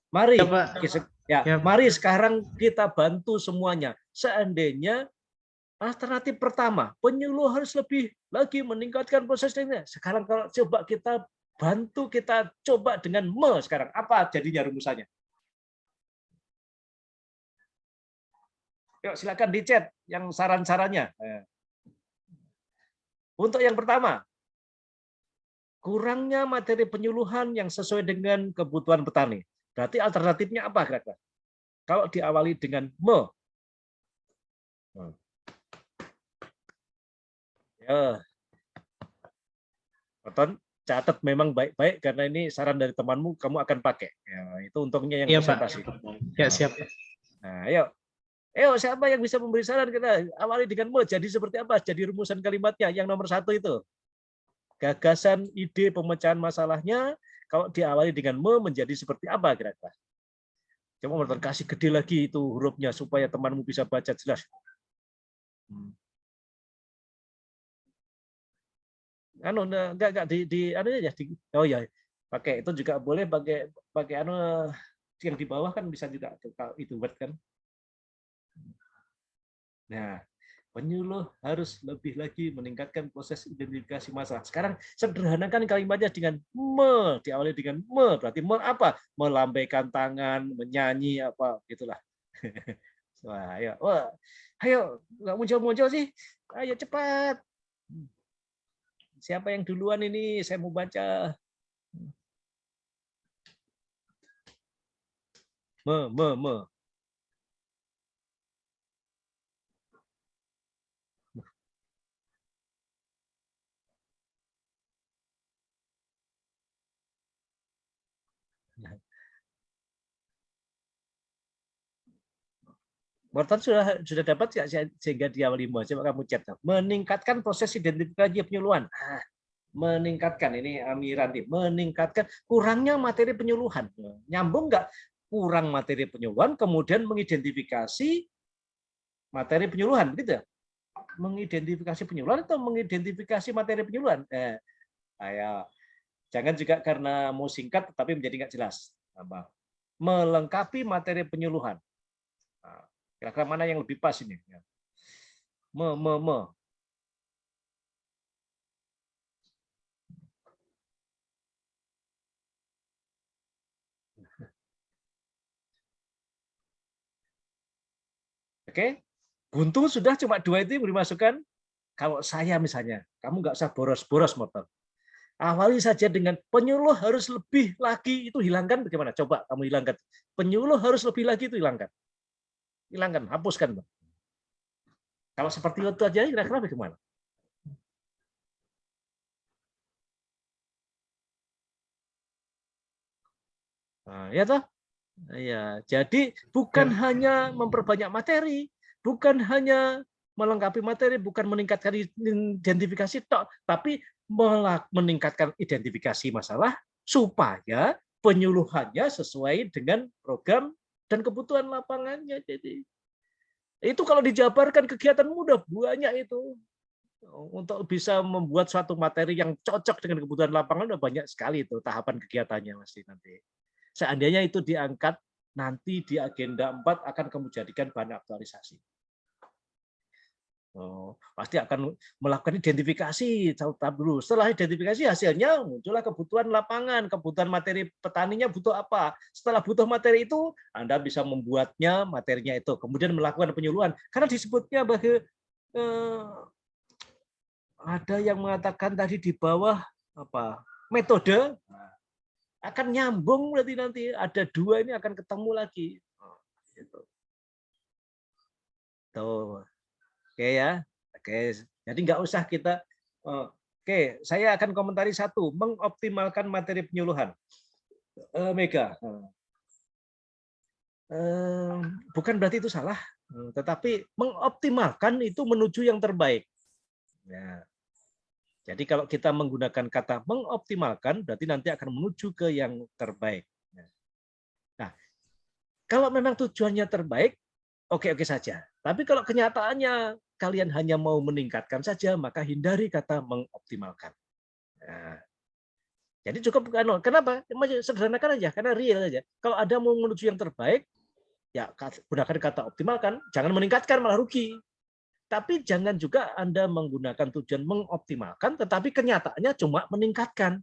mari, mari sekarang kita bantu semuanya. Seandainya alternatif pertama, penyuluh harus lebih lagi meningkatkan prosesnya. Sekarang kalau coba kita bantu, kita coba dengan me sekarang. Apa jadinya rumusannya? Yuk, silakan di chat yang saran-sarannya. Untuk yang pertama, kurangnya materi penyuluhan yang sesuai dengan kebutuhan petani. Berarti alternatifnya apa kira-kira? Kalau diawali dengan me. Ya, Morton, catat memang baik-baik karena ini saran dari temanmu, kamu akan pakai. Ya, itu untungnya yang presentasi. Ya, siap. Nah, ayo, siapa yang bisa memberi saran kita awali dengan me? Jadi seperti apa? Jadi rumusan kalimatnya yang nomor 1 itu. Gagasan, ide, pemecahan masalahnya, kalau diawali dengan me menjadi seperti apa kira-kira? Coba Morton kasih gede lagi itu hurufnya supaya temanmu bisa baca jelas. Enggak di anu ya, oh ya, pakai itu juga boleh, pakai anu yang di bawah kan bisa juga itu buat kan. Nah, penyuluh harus lebih lagi meningkatkan proses identifikasi masalah. Sekarang sederhanakan kalimatnya dengan me, diawali dengan me, berarti me apa? Melambaikan tangan, menyanyi apa gitulah. Wah, ayo. Wah, ayo, nggak muncul-muncul sih. Ayo cepat. Siapa yang duluan ini? Saya mau baca. Me. Morton sudah dapat ya, sehingga diawali me. Coba kamu chat. Meningkatkan proses identifikasi penyuluhan. Meningkatkan ini Amiranti, meningkatkan kurangnya materi penyuluhan. Nyambung nggak? Kurang materi penyuluhan, kemudian mengidentifikasi materi penyuluhan, begitu ya? Mengidentifikasi penyuluhan atau mengidentifikasi materi penyuluhan? Ayo. Jangan juga karena mau singkat tetapi menjadi nggak jelas. Melengkapi materi penyuluhan. Kira-kira mana yang lebih pas ini? Me. Oke, buntu sudah cuma 2 itu yang dimasukkan. Kalau saya misalnya, kamu nggak usah boros-boros motor. Awali saja dengan penyuluh harus lebih lagi, itu hilangkan bagaimana? Coba kamu hilangkan. Penyuluh harus lebih lagi itu hilangkan. Hilangkan, hapuskan. Kalau seperti itu aja kira-kira bagaimana? Nah, ya toh? Ya, jadi bukan hanya memperbanyak materi, bukan hanya melengkapi materi, bukan meningkatkan identifikasi tok, tapi meningkatkan identifikasi masalah supaya penyuluhannya sesuai dengan program dan kebutuhan lapangannya. Jadi itu kalau dijabarkan kegiatan mudah banyak itu. Untuk bisa membuat suatu materi yang cocok dengan kebutuhan lapangan udah banyak sekali itu tahapan kegiatannya masih nanti. Seandainya itu diangkat nanti di agenda 4 akan kamu jadikan bahan aktualisasi. Pasti akan melakukan identifikasi tahap dulu. Setelah identifikasi hasilnya muncullah kebutuhan lapangan, kebutuhan materi petaninya butuh apa. Setelah butuh materi itu, Anda bisa membuatnya materinya itu, kemudian melakukan penyuluhan. Karena disebutnya bagi ada yang mengatakan tadi di bawah apa metode akan nyambung, berarti nanti ada dua ini akan ketemu lagi. Gitu. Tuh. Oke ya. Oke. Jadi nggak usah kita. Oke, saya akan komentari satu, mengoptimalkan materi penyuluhan. Mega. Bukan berarti itu salah, tetapi mengoptimalkan itu menuju yang terbaik. Ya. Jadi kalau kita menggunakan kata mengoptimalkan, berarti nanti akan menuju ke yang terbaik. Nah, kalau memang tujuannya terbaik, oke-oke saja. Tapi kalau kenyataannya kalian hanya mau meningkatkan saja, maka hindari kata mengoptimalkan. Nah, jadi cukup, kenapa? Sederhanakan aja, karena real aja. Kalau ada mau menuju yang terbaik, ya gunakan kata optimalkan, jangan meningkatkan malah rugi. Tapi jangan juga Anda menggunakan tujuan mengoptimalkan, tetapi kenyataannya cuma meningkatkan.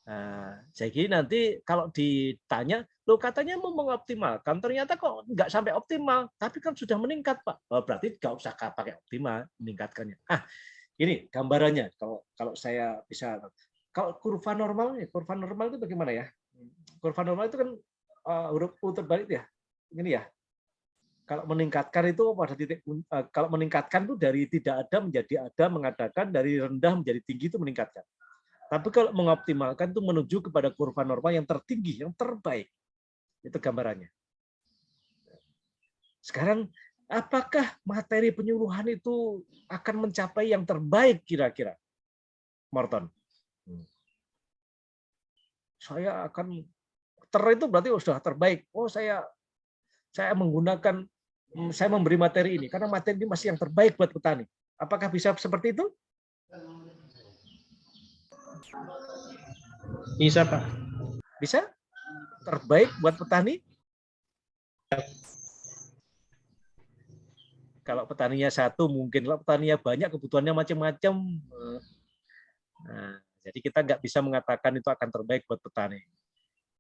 Nah, jadi nanti kalau ditanya, lo katanya mau mengoptimalkan, ternyata kok nggak sampai optimal, tapi kan sudah meningkat, Pak. Berarti nggak usah pakai optimal, meningkatkannya. Ini gambarannya. Kalau saya bisa, kalau kurva normal itu bagaimana ya? Kurva normal itu kan huruf U terbalik ya, ini ya. Kalau meningkatkan itu pada titik, kalau meningkatkan itu dari tidak ada menjadi ada, mengadakan dari rendah menjadi tinggi itu meningkatkan. Tapi kalau mengoptimalkan itu menuju kepada kurva normal yang tertinggi, yang terbaik. Itu gambarannya. Sekarang, apakah materi penyuluhan itu akan mencapai yang terbaik kira-kira? Morton. Saya akan itu berarti sudah terbaik. Saya memberi materi ini karena materi ini masih yang terbaik buat petani. Apakah bisa seperti itu? Bisa, Pak. Bisa? Terbaik buat petani? Kalau petaninya satu mungkin, kalau petaninya banyak kebutuhannya macam-macam. Nah, jadi kita nggak bisa mengatakan itu akan terbaik buat petani.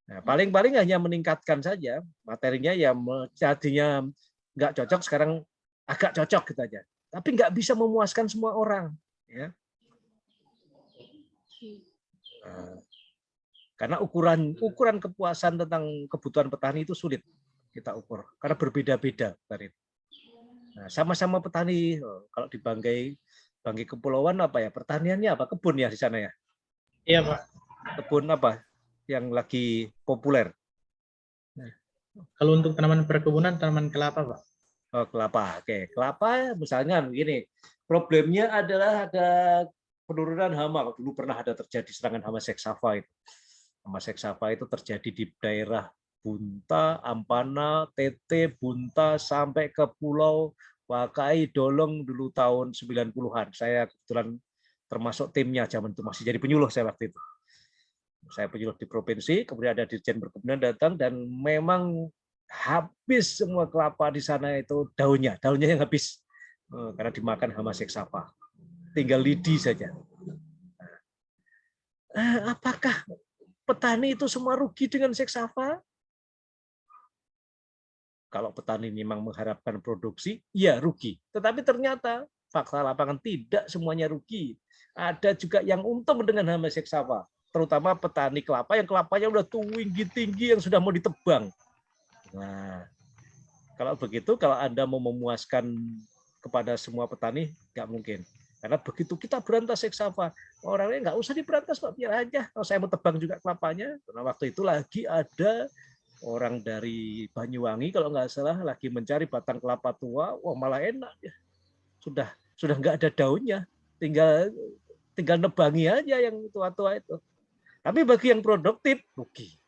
Nah, paling-paling hanya meningkatkan saja materinya, ya jadinya nggak cocok sekarang agak cocok gitu aja. Tapi nggak bisa memuaskan semua orang. Ya. Nah, karena ukuran kepuasan tentang kebutuhan petani itu sulit kita ukur karena berbeda-beda. Nah, sama-sama petani, kalau di Banggai Kepulauan apa ya, pertaniannya apa, kebun ya di sana ya? Iya, Pak. Kebun apa yang lagi populer? Kalau untuk tanaman perkebunan, tanaman kelapa, Pak. Oh, kelapa. Oke, kelapa misalnya begini. Problemnya adalah ada penurunan hama. Dulu pernah ada terjadi serangan hama seksava itu. Hama seksava itu terjadi di daerah Bunta, Ampana, Tete, Bunta sampai ke Pulau Wakai, Dolong dulu tahun 90-an. Saya kebetulan termasuk timnya zaman itu, masih jadi penyuluh saya waktu itu. Saya penyuluh di provinsi, kemudian ada dirjen perkebunan datang dan memang habis semua kelapa di sana itu daunnya yang habis karena dimakan hama seksava. Tinggal lidi saja. Apakah petani itu semua rugi dengan seksava? Kalau petani memang mengharapkan produksi, ya rugi. Tetapi ternyata fakta lapangan tidak semuanya rugi. Ada juga yang untung dengan hama seksava, terutama petani kelapa yang kelapanya udah tinggi-tinggi yang sudah mau ditebang. Nah, kalau begitu, kalau Anda mau memuaskan kepada semua petani, nggak mungkin. Karena begitu kita berantas seksava, orangnya nggak usah diberantas, Pak, biar aja. Kalau saya mau tebang juga kelapanya, karena waktu itu lagi ada orang dari Banyuwangi kalau nggak salah lagi mencari batang kelapa tua, wah malah enak ya. Sudah nggak ada daunnya, tinggal nebangi aja yang tua-tua itu. Tapi bagi yang produktif rugi.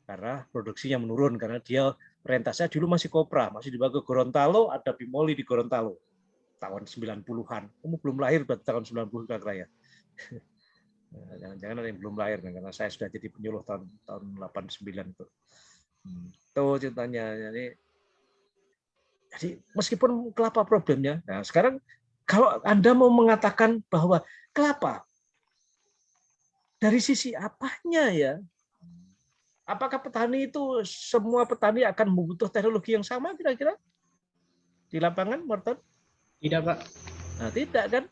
Karena produksinya menurun karena dia rentasnya dulu masih kopra, masih dibawa ke Gorontalo, ada Bimoli di Gorontalo. Tahun 90-an. Kamu belum lahir berarti tahun 90 kira-kira ya. Jangan-jangan ada yang belum lahir karena saya sudah jadi penyuluh tahun 89 itu. Itu ceritanya. Jadi meskipun kelapa problemnya, nah sekarang Kalau Anda mau mengatakan bahwa kelapa, dari sisi apanya ya? Apakah petani itu, semua petani akan membutuhkan teknologi yang sama kira-kira di lapangan, Morton? Tidak, Pak. Nah, tidak kan?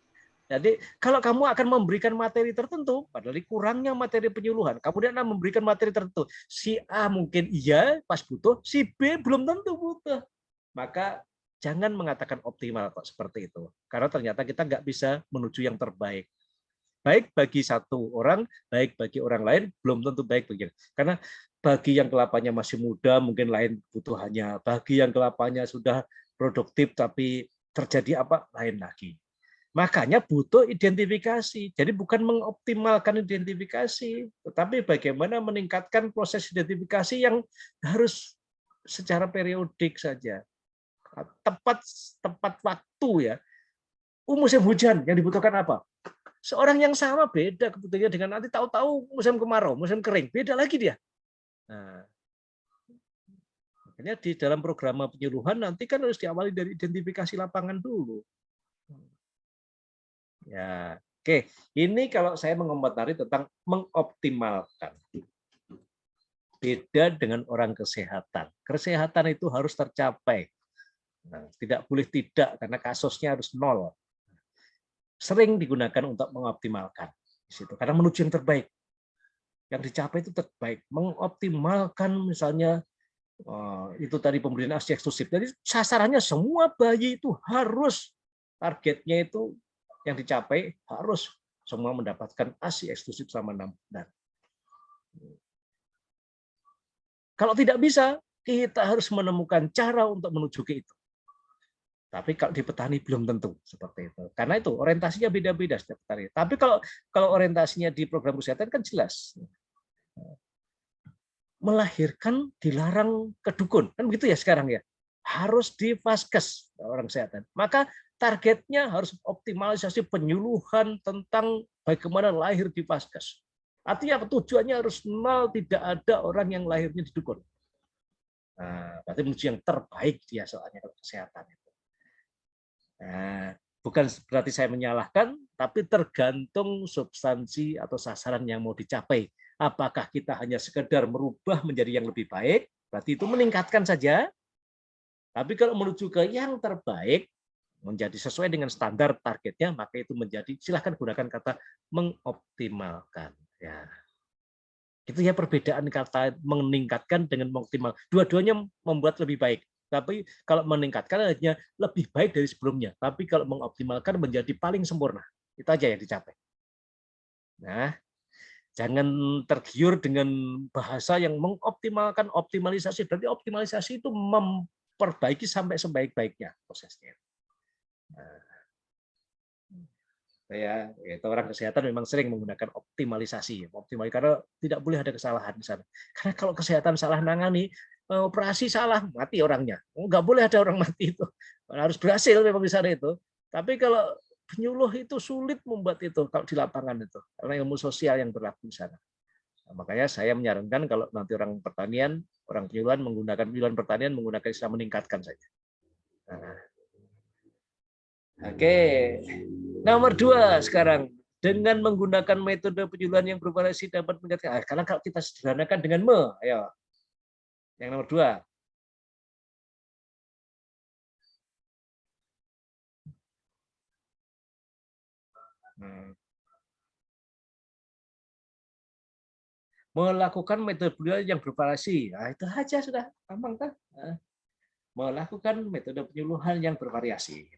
Jadi kalau kamu akan memberikan materi tertentu, padahal kurangnya materi penyuluhan, kemudian Anda memberikan materi tertentu, si A mungkin iya pas butuh, si B belum tentu butuh. Maka jangan mengatakan optimal kok seperti itu. Karena ternyata kita nggak bisa menuju yang terbaik. Baik bagi satu orang, baik bagi orang lain, belum tentu baik bagi. Karena bagi yang kelapanya masih muda, mungkin lain kebutuhannya. Bagi yang kelapanya sudah produktif, tapi terjadi apa? Lain lagi. Makanya butuh identifikasi. Jadi bukan mengoptimalkan identifikasi, tetapi bagaimana meningkatkan proses identifikasi yang harus secara periodik saja. Tepat waktu ya. Musim hujan yang dibutuhkan apa? Seorang yang sama beda kebutuhannya dengan nanti tahu-tahu musim kemarau, musim kering, beda lagi dia. Nah, makanya di dalam program penyuluhan nanti kan harus diawali dari identifikasi lapangan dulu. Ya, oke. Ini kalau saya mengomentari tentang mengoptimalkan. Beda dengan orang kesehatan. Kesehatan itu harus tercapai. Nah, tidak boleh tidak karena kasusnya harus nol. Sering digunakan untuk mengoptimalkan di situ karena menuju yang terbaik. Yang dicapai itu terbaik. Mengoptimalkan misalnya itu tadi pemberian ASI eksklusif. Jadi sasarannya semua bayi itu harus targetnya itu yang dicapai harus semua mendapatkan ASI eksklusif selama 6 bulan. Kalau tidak bisa, kita harus menemukan cara untuk menuju ke itu. Tapi kalau di petani belum tentu seperti itu. Karena itu orientasinya beda-beda setiap petani. Tapi kalau orientasinya di program kesehatan kan jelas. Melahirkan dilarang ke dukun. Kan begitu ya sekarang ya. Harus di vaskes orang kesehatan. Maka targetnya harus optimalisasi penyuluhan tentang bagaimana lahir di vaskes. Artinya tujuannya harus nol, tidak ada orang yang lahirnya di dukun. Nah, berarti menuju yang terbaik dia soalnya kalau kesehatan itu. Nah, bukan berarti saya menyalahkan, tapi tergantung substansi atau sasaran yang mau dicapai. Apakah kita hanya sekedar merubah menjadi yang lebih baik, berarti itu meningkatkan saja. Tapi kalau menuju ke yang terbaik, menjadi sesuai dengan standar targetnya, maka itu menjadi, silahkan gunakan kata mengoptimalkan. Ya. Itu ya perbedaan kata meningkatkan dengan mengoptimal. Dua-duanya membuat lebih baik. Tapi kalau meningkatkan hanya lebih baik dari sebelumnya. Tapi kalau mengoptimalkan menjadi paling sempurna. Itu aja yang dicapai. Nah, jangan tergiur dengan bahasa yang mengoptimalkan optimalisasi. Berarti optimalisasi itu memperbaiki sampai sebaik-baiknya prosesnya. Nah, ya, itu orang kesehatan memang sering menggunakan optimalisasi, karena tidak boleh ada kesalahan di sana. Karena kalau kesehatan salah nangani, operasi salah, mati orangnya. Nggak boleh ada orang mati itu. Harus berhasil memang di sana itu. Tapi kalau penyuluh itu sulit membuat itu kalau di lapangan itu, karena ilmu sosial yang berlaku di sana. Nah, makanya saya menyarankan kalau nanti orang pertanian, orang penyuluhan menggunakan penyuluhan pertanian menggunakan istilah meningkatkan saja. Nah. Oke, nomor 2 sekarang. Dengan menggunakan metode penyuluhan yang bervariasi dapat meningkatkan. Karena kalau kita sederhanakan dengan ayo. Yang nomor 2. Melakukan metode penyuluhan yang bervariasi. Nah, itu aja sudah gampang kan? Melakukan metode penyuluhan yang bervariasi.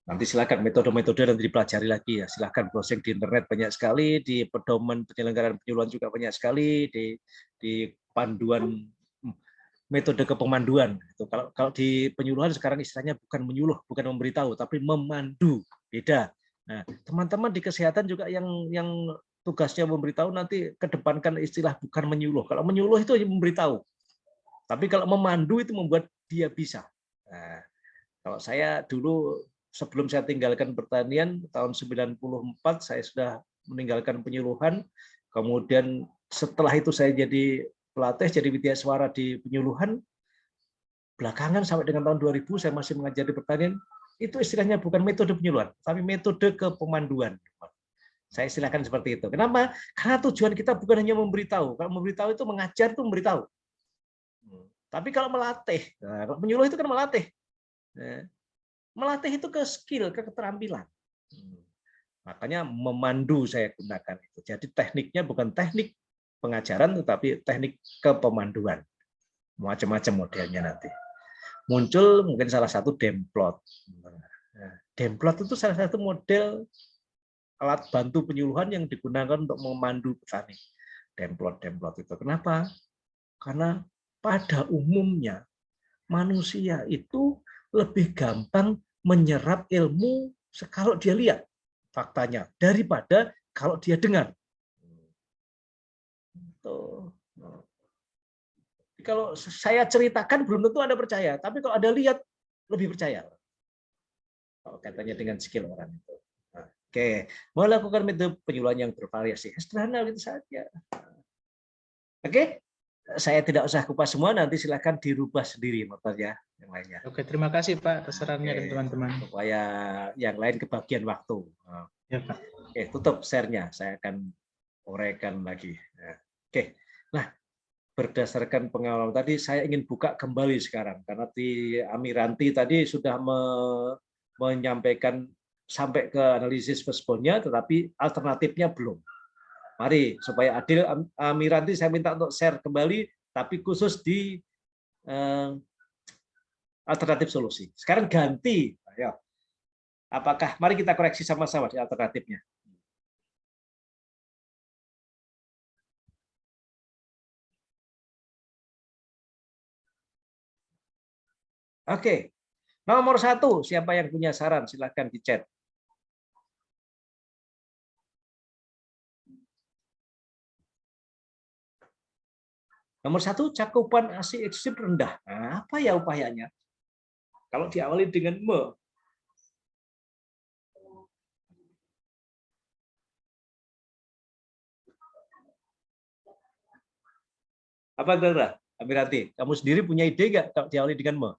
Nanti silakan metode-metode nanti dipelajari lagi ya. Silakan browsing di internet banyak sekali, di pedoman penyelenggaraan penyuluhan juga banyak sekali, di panduan metode kepemanduan. Kalau di penyuluhan sekarang istilahnya bukan menyuluh, bukan memberitahu, tapi memandu. Beda. Nah, teman-teman di kesehatan juga yang tugasnya memberitahu nanti kedepankan istilah bukan menyuluh. Kalau menyuluh itu hanya memberitahu. Tapi kalau memandu itu membuat dia bisa. Nah, kalau saya dulu sebelum saya tinggalkan pertanian tahun 94 saya sudah meninggalkan penyuluhan. Kemudian setelah itu saya jadi pelatih jadi widya suara di penyuluhan, belakangan sampai dengan tahun 2000 saya masih mengajar di pertanian, itu istilahnya bukan metode penyuluhan, tapi metode kepemanduan. Saya istilahkan seperti itu. Kenapa? Karena tujuan kita bukan hanya memberitahu. Kalau memberitahu itu mengajar itu memberitahu. Tapi kalau melatih, kalau penyuluh itu kan melatih. Melatih itu ke skill, ke keterampilan. Makanya memandu saya gunakan itu. Jadi tekniknya bukan teknik pengajaran, tetapi teknik kepemanduan. Macam-macam modelnya nanti. Muncul mungkin salah satu demplot. Demplot itu salah satu model alat bantu penyuluhan yang digunakan untuk memandu petani. Demplot itu. Kenapa? Karena pada umumnya manusia itu lebih gampang menyerap ilmu kalau dia lihat faktanya daripada kalau dia dengar. Kalau saya ceritakan belum tentu Anda percaya, tapi kalau Anda lihat lebih percaya. Kalau katanya dengan skill orang itu. Oke, melakukan metode penyuluhan yang bervariasi. Sederhana gitu saja. Oke, saya tidak usah kupas semua, nanti silakan dirubah sendiri motornya yang lainnya. Oke, terima kasih Pak atas sarannya dan teman-teman. Supaya yang lain kebagian waktu. Ya Pak. Oke, tutup share-nya. Saya akan uraikan lagi. Oke, nah berdasarkan pengalaman tadi, saya ingin buka kembali sekarang karena di Amiranti tadi sudah menyampaikan sampai ke analisis responnya, tetapi alternatifnya belum. Mari supaya adil, Amiranti saya minta untuk share kembali, tapi khusus di alternatif solusi. Sekarang ganti, ayo. Apakah? Mari kita koreksi sama-sama di alternatifnya. Oke. Nomor 1, siapa yang punya saran? Silakan di chat. Nomor 1, cakupan ASI eksklusif rendah. Nah, apa ya upayanya? Kalau diawali dengan me. Apa kira-kira, Amiranti? Kamu sendiri punya ide nggak kalau diawali dengan me?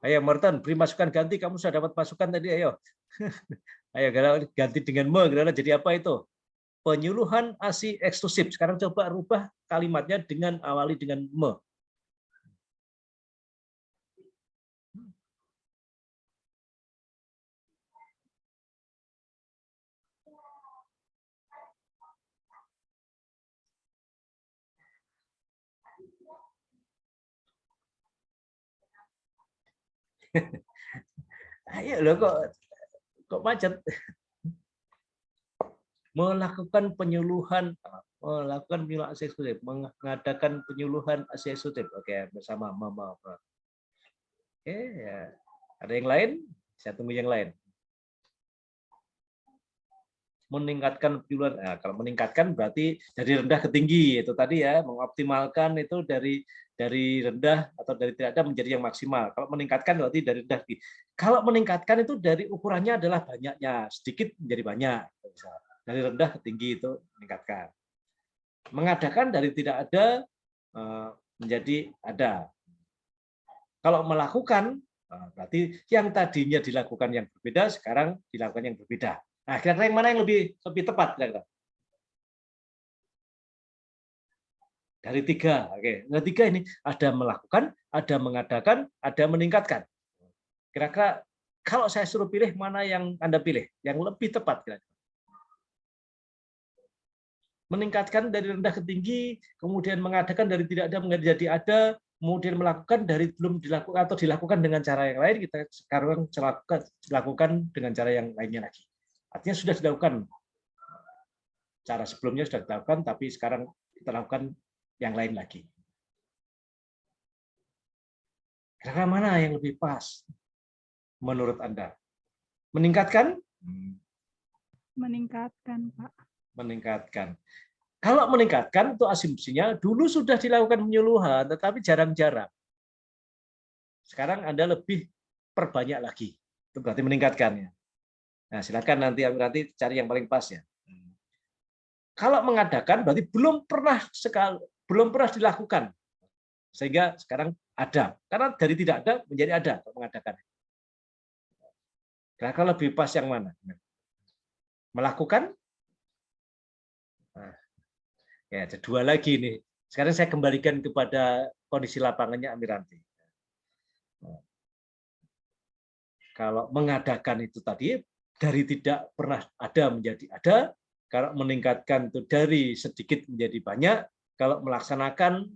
Ayo Morton, beri masukan ganti. Kamu sudah dapat masukan tadi, ayo. Ayo ganti dengan me. Jadi apa itu? Penyuluhan ASI eksklusif. Sekarang coba rubah kalimatnya dengan awali dengan me. Ayo loh, kok macet. Melakukan penyuluhan ASI eksklusif, mengadakan penyuluhan ASI eksklusif. Oke, bersama Mama. Oke, ya. Ada yang lain? Saya tunggu yang lain. Meningkatkan penyuluhan. Nah, kalau meningkatkan berarti dari rendah ke tinggi itu tadi ya, mengoptimalkan itu dari rendah atau dari tidak ada menjadi yang maksimal. Kalau meningkatkan berarti dari rendah. Kalau meningkatkan itu dari ukurannya adalah banyaknya, sedikit menjadi banyak. Dari rendah ke tinggi itu meningkatkan. Mengadakan dari tidak ada menjadi ada. Kalau melakukan berarti yang tadinya dilakukan yang berbeda sekarang dilakukan yang berbeda. Nah, kira-kira yang mana yang lebih tepat kira-kira? Dari 3. Oke, nah 3 ini ada melakukan, ada mengadakan, ada meningkatkan. Kira-kira kalau saya suruh pilih mana yang Anda pilih? Yang lebih tepat kira-kira. Meningkatkan dari rendah ke tinggi, kemudian mengadakan dari tidak ada menjadi ada, kemudian melakukan dari belum dilakukan atau dilakukan dengan cara yang lain, kita sekarang lakukan dengan cara yang lainnya lagi. Artinya sudah dilakukan. Cara sebelumnya sudah dilakukan, tapi sekarang kita lakukan yang lain lagi. Kira-kira mana yang lebih pas menurut Anda? Meningkatkan? Meningkatkan, Pak. Meningkatkan. Kalau meningkatkan itu asumsinya dulu sudah dilakukan penyuluhan, tetapi jarang-jarang. Sekarang Anda lebih perbanyak lagi. Itu berarti meningkatkan ya. Nah, silakan nanti cari yang paling pas ya. Kalau mengadakan berarti belum pernah dilakukan. Sehingga sekarang ada. Karena dari tidak ada menjadi ada kalau mengadakan. Kira-kira lebih pas yang mana? Melakukan? Nah, ya, ada dua lagi nih. Sekarang saya kembalikan kepada kondisi lapangannya Amiranti. Kalau mengadakan itu tadi dari tidak pernah ada menjadi ada, kalau meningkatkan itu dari sedikit menjadi banyak, kalau melaksanakan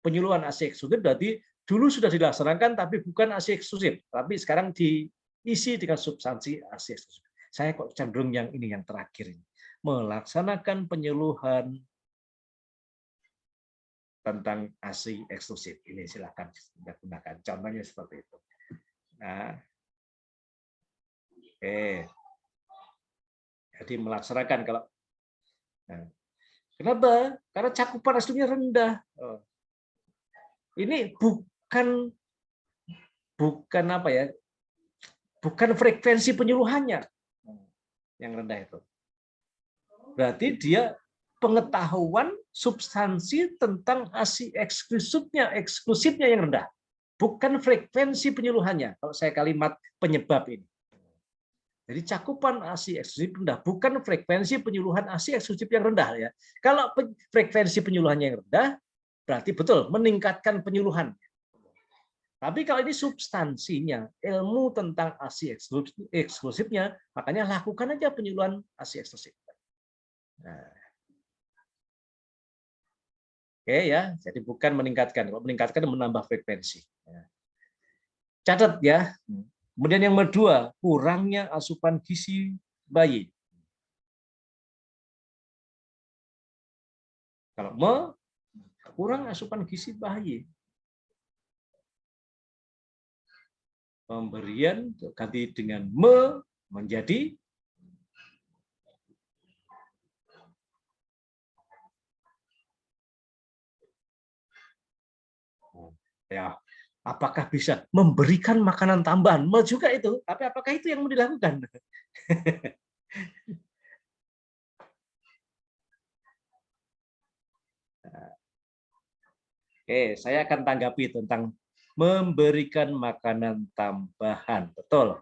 penyuluhan ASI eksklusif berarti dulu sudah dilaksanakan tapi bukan ASI eksklusif, tapi sekarang diisi dengan substansi ASI eksklusif. Saya kok cenderung yang ini yang terakhir ini. Melaksanakan penyuluhan tentang ASI eksklusif. Ini silakan gunakan. Contohnya seperti itu. Nah, oke. Jadi melaksanakan kalau kenapa? Karena cakupan aslinya rendah. Ini bukan apa ya? Bukan frekuensi penyuluhannya yang rendah itu. Berarti dia pengetahuan substansi tentang ASI eksklusifnya yang rendah. Bukan frekuensi penyuluhannya. Kalau saya kalimat penyebab ini. Jadi cakupan ASI eksklusif rendah, bukan frekuensi penyuluhan ASI eksklusif yang rendah ya. Kalau frekuensi penyuluhannya yang rendah, berarti betul meningkatkan penyuluhan. Tapi kalau ini substansinya, ilmu tentang ASI eksklusifnya, makanya lakukan aja penyuluhan ASI eksklusif. Nah. Oke ya, jadi bukan meningkatkan. Kalau meningkatkan menambah frekuensi. Catat ya. Kemudian yang kedua, kurangnya asupan gizi bayi. Kalau kurang asupan gizi bayi, pemberian ganti dengan menjadi ya. Apakah bisa memberikan makanan tambahan? Mau juga itu, tapi apakah itu yang mau dilakukan? Oke, saya akan tanggapi tentang memberikan makanan tambahan. Betul,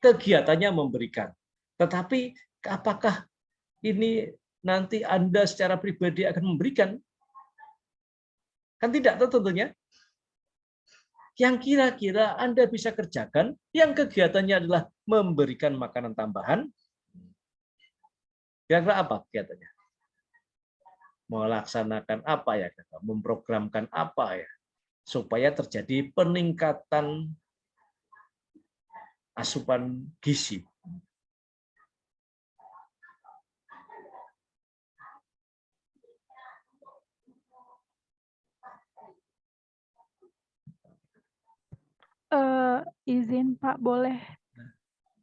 kegiatannya memberikan. Tetapi apakah ini nanti Anda secara pribadi akan memberikan? Kan tidak tentunya. Yang kira-kira Anda bisa kerjakan, yang kegiatannya adalah memberikan makanan tambahan, kira-kira apa kegiatannya? Melaksanakan apa ya? Memprogramkan apa ya? Supaya terjadi peningkatan asupan gizi. Izin Pak, boleh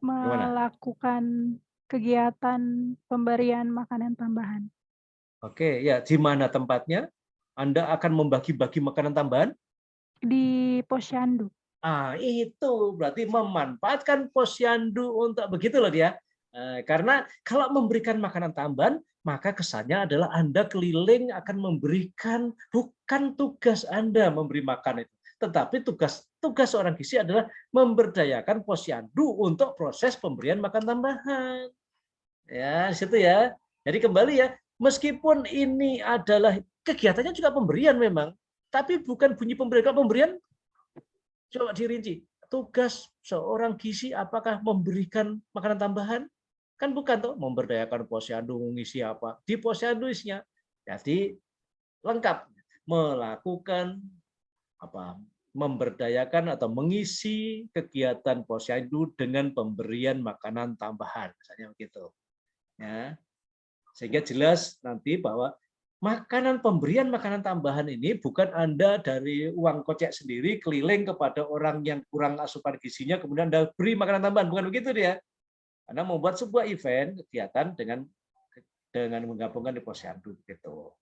melakukan kegiatan pemberian makanan tambahan. Oke, ya di mana tempatnya? Anda akan membagi-bagi makanan tambahan? Di posyandu. Itu berarti memanfaatkan posyandu untuk begitu loh dia. Karena kalau memberikan makanan tambahan, maka kesannya adalah Anda keliling akan memberikan, bukan tugas Anda memberi makan itu. Tetapi tugas seorang gizi adalah memberdayakan posyandu untuk proses pemberian makan tambahan. Ya, situ ya. Jadi kembali ya, meskipun ini adalah kegiatannya juga pemberian memang, tapi bukan bunyi pemberian. Kalau pemberian, coba dirinci. Tugas seorang gizi apakah memberikan makanan tambahan? Kan bukan tuh, memberdayakan posyandu mengisi apa? Di posyandu isinya. Jadi lengkap melakukan apa? Memberdayakan atau mengisi kegiatan posyandu dengan pemberian makanan tambahan, misalnya begitu. Ya. Sehingga jelas nanti bahwa pemberian makanan tambahan ini bukan Anda dari uang kocek sendiri keliling kepada orang yang kurang asupan gizinya kemudian Anda beri makanan tambahan, bukan begitu dia. Anda membuat sebuah event kegiatan dengan menggabungkan di posyandu gitu.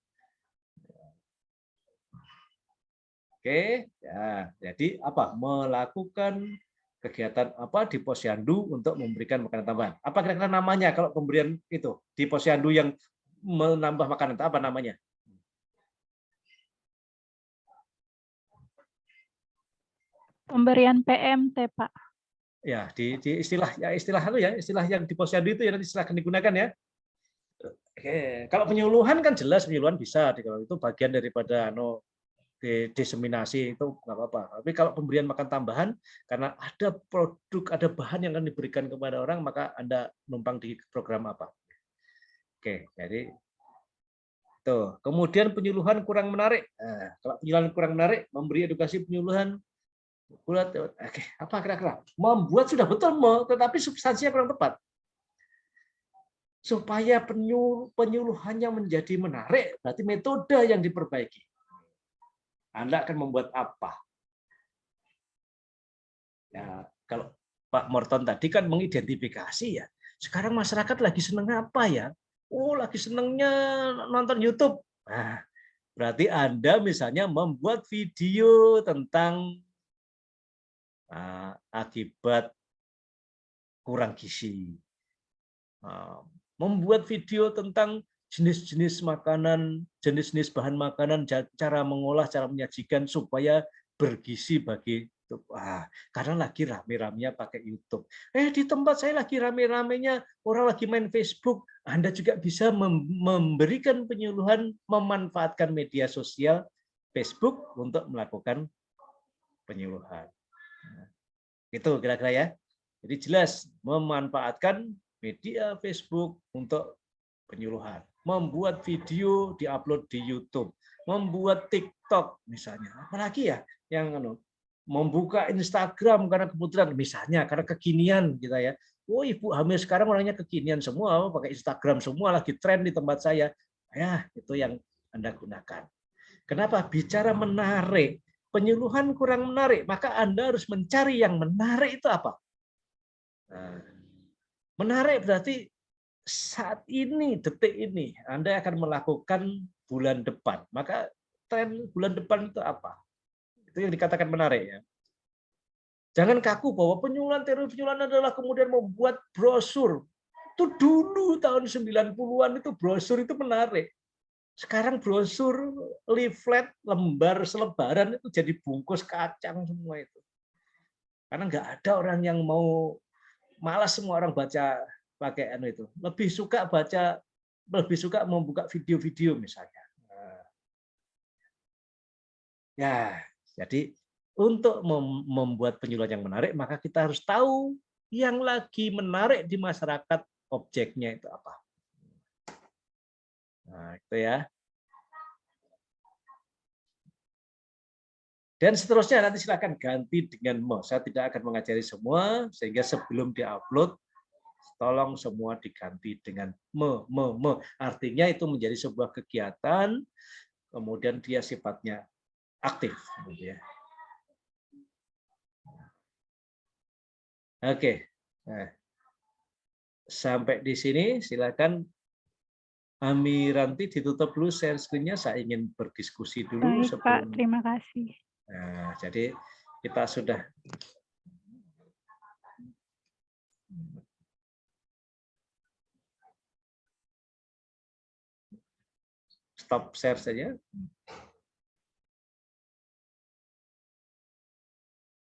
Oke, ya, jadi apa? Melakukan kegiatan apa di posyandu untuk memberikan makanan tambahan. Apa kira-kira namanya kalau pemberian itu di posyandu yang menambah makanan, apa namanya? Pemberian PMT, Pak. Ya, di istilah yang di posyandu itu yang nanti silakan digunakan ya. Oke, kalau penyuluhan kan jelas penyuluhan bisa, kalau itu bagian daripada diseminasi itu nggak apa-apa. Tapi kalau pemberian makan tambahan karena ada produk, ada bahan yang akan diberikan kepada orang, maka Anda numpang di program apa? Oke, jadi tuh. Kemudian penyuluhan kurang menarik. Nah, kalau penyuluhan kurang menarik, memberi edukasi penyuluhan buat apa kira-kira? Membuat sudah betul, tetapi substansinya kurang tepat. Supaya penyuluhannya menjadi menarik, berarti metode yang diperbaiki. Anda akan membuat apa? Ya, kalau Pak Morton tadi kan mengidentifikasi ya. Sekarang masyarakat lagi seneng apa ya? Oh, lagi senengnya nonton YouTube. Nah, berarti Anda misalnya membuat video tentang akibat kurang gizi. Membuat video tentang jenis-jenis makanan, jenis-jenis bahan makanan, cara mengolah, cara menyajikan supaya bergizi bagi karena lagi rame-ramenya pakai YouTube. Di tempat saya lagi rame-ramenya orang lagi main Facebook. Anda juga bisa memberikan penyuluhan memanfaatkan media sosial Facebook untuk melakukan penyuluhan. Itu kira-kira ya. Jadi jelas memanfaatkan media Facebook untuk penyuluhan, membuat video diupload di YouTube, membuat TikTok misalnya, apalagi ya yang membuka Instagram karena kebetulan misalnya karena kekinian kita ya. Oh, ibu hamil sekarang orangnya kekinian semua, pakai Instagram semua, lagi tren di tempat saya. Ya, itu yang Anda gunakan. Kenapa? Bicara menarik, penyuluhan kurang menarik, maka Anda harus mencari yang menarik itu apa? Nah, menarik berarti saat ini, detik ini, Anda akan melakukan bulan depan. Maka tren bulan depan itu apa? Itu yang dikatakan menarik ya. Jangan kaku bahwa teori penyuluhan adalah kemudian membuat brosur. Itu dulu tahun 90-an itu brosur itu menarik. Sekarang brosur, leaflet, lembar selebaran itu jadi bungkus kacang semua itu. Karena nggak ada orang yang mau, malas semua orang baca pakai itu. Lebih suka membuka video-video misalnya. Ya, jadi untuk membuat penyuluhan yang menarik, maka kita harus tahu yang lagi menarik di masyarakat, objeknya itu apa. Nah, itu ya. Dan seterusnya nanti silakan ganti dengan mo. Saya tidak akan mengajari semua, sehingga sebelum diupload, tolong semua diganti dengan me. Artinya itu menjadi sebuah kegiatan, kemudian dia sifatnya aktif. Oke. Nah, sampai di sini silakan Amiranti ditutup dulu share screen-nya. Saya ingin berdiskusi dulu. Baik, Pak, terima kasih. Nah, jadi kita sudah stop share saja.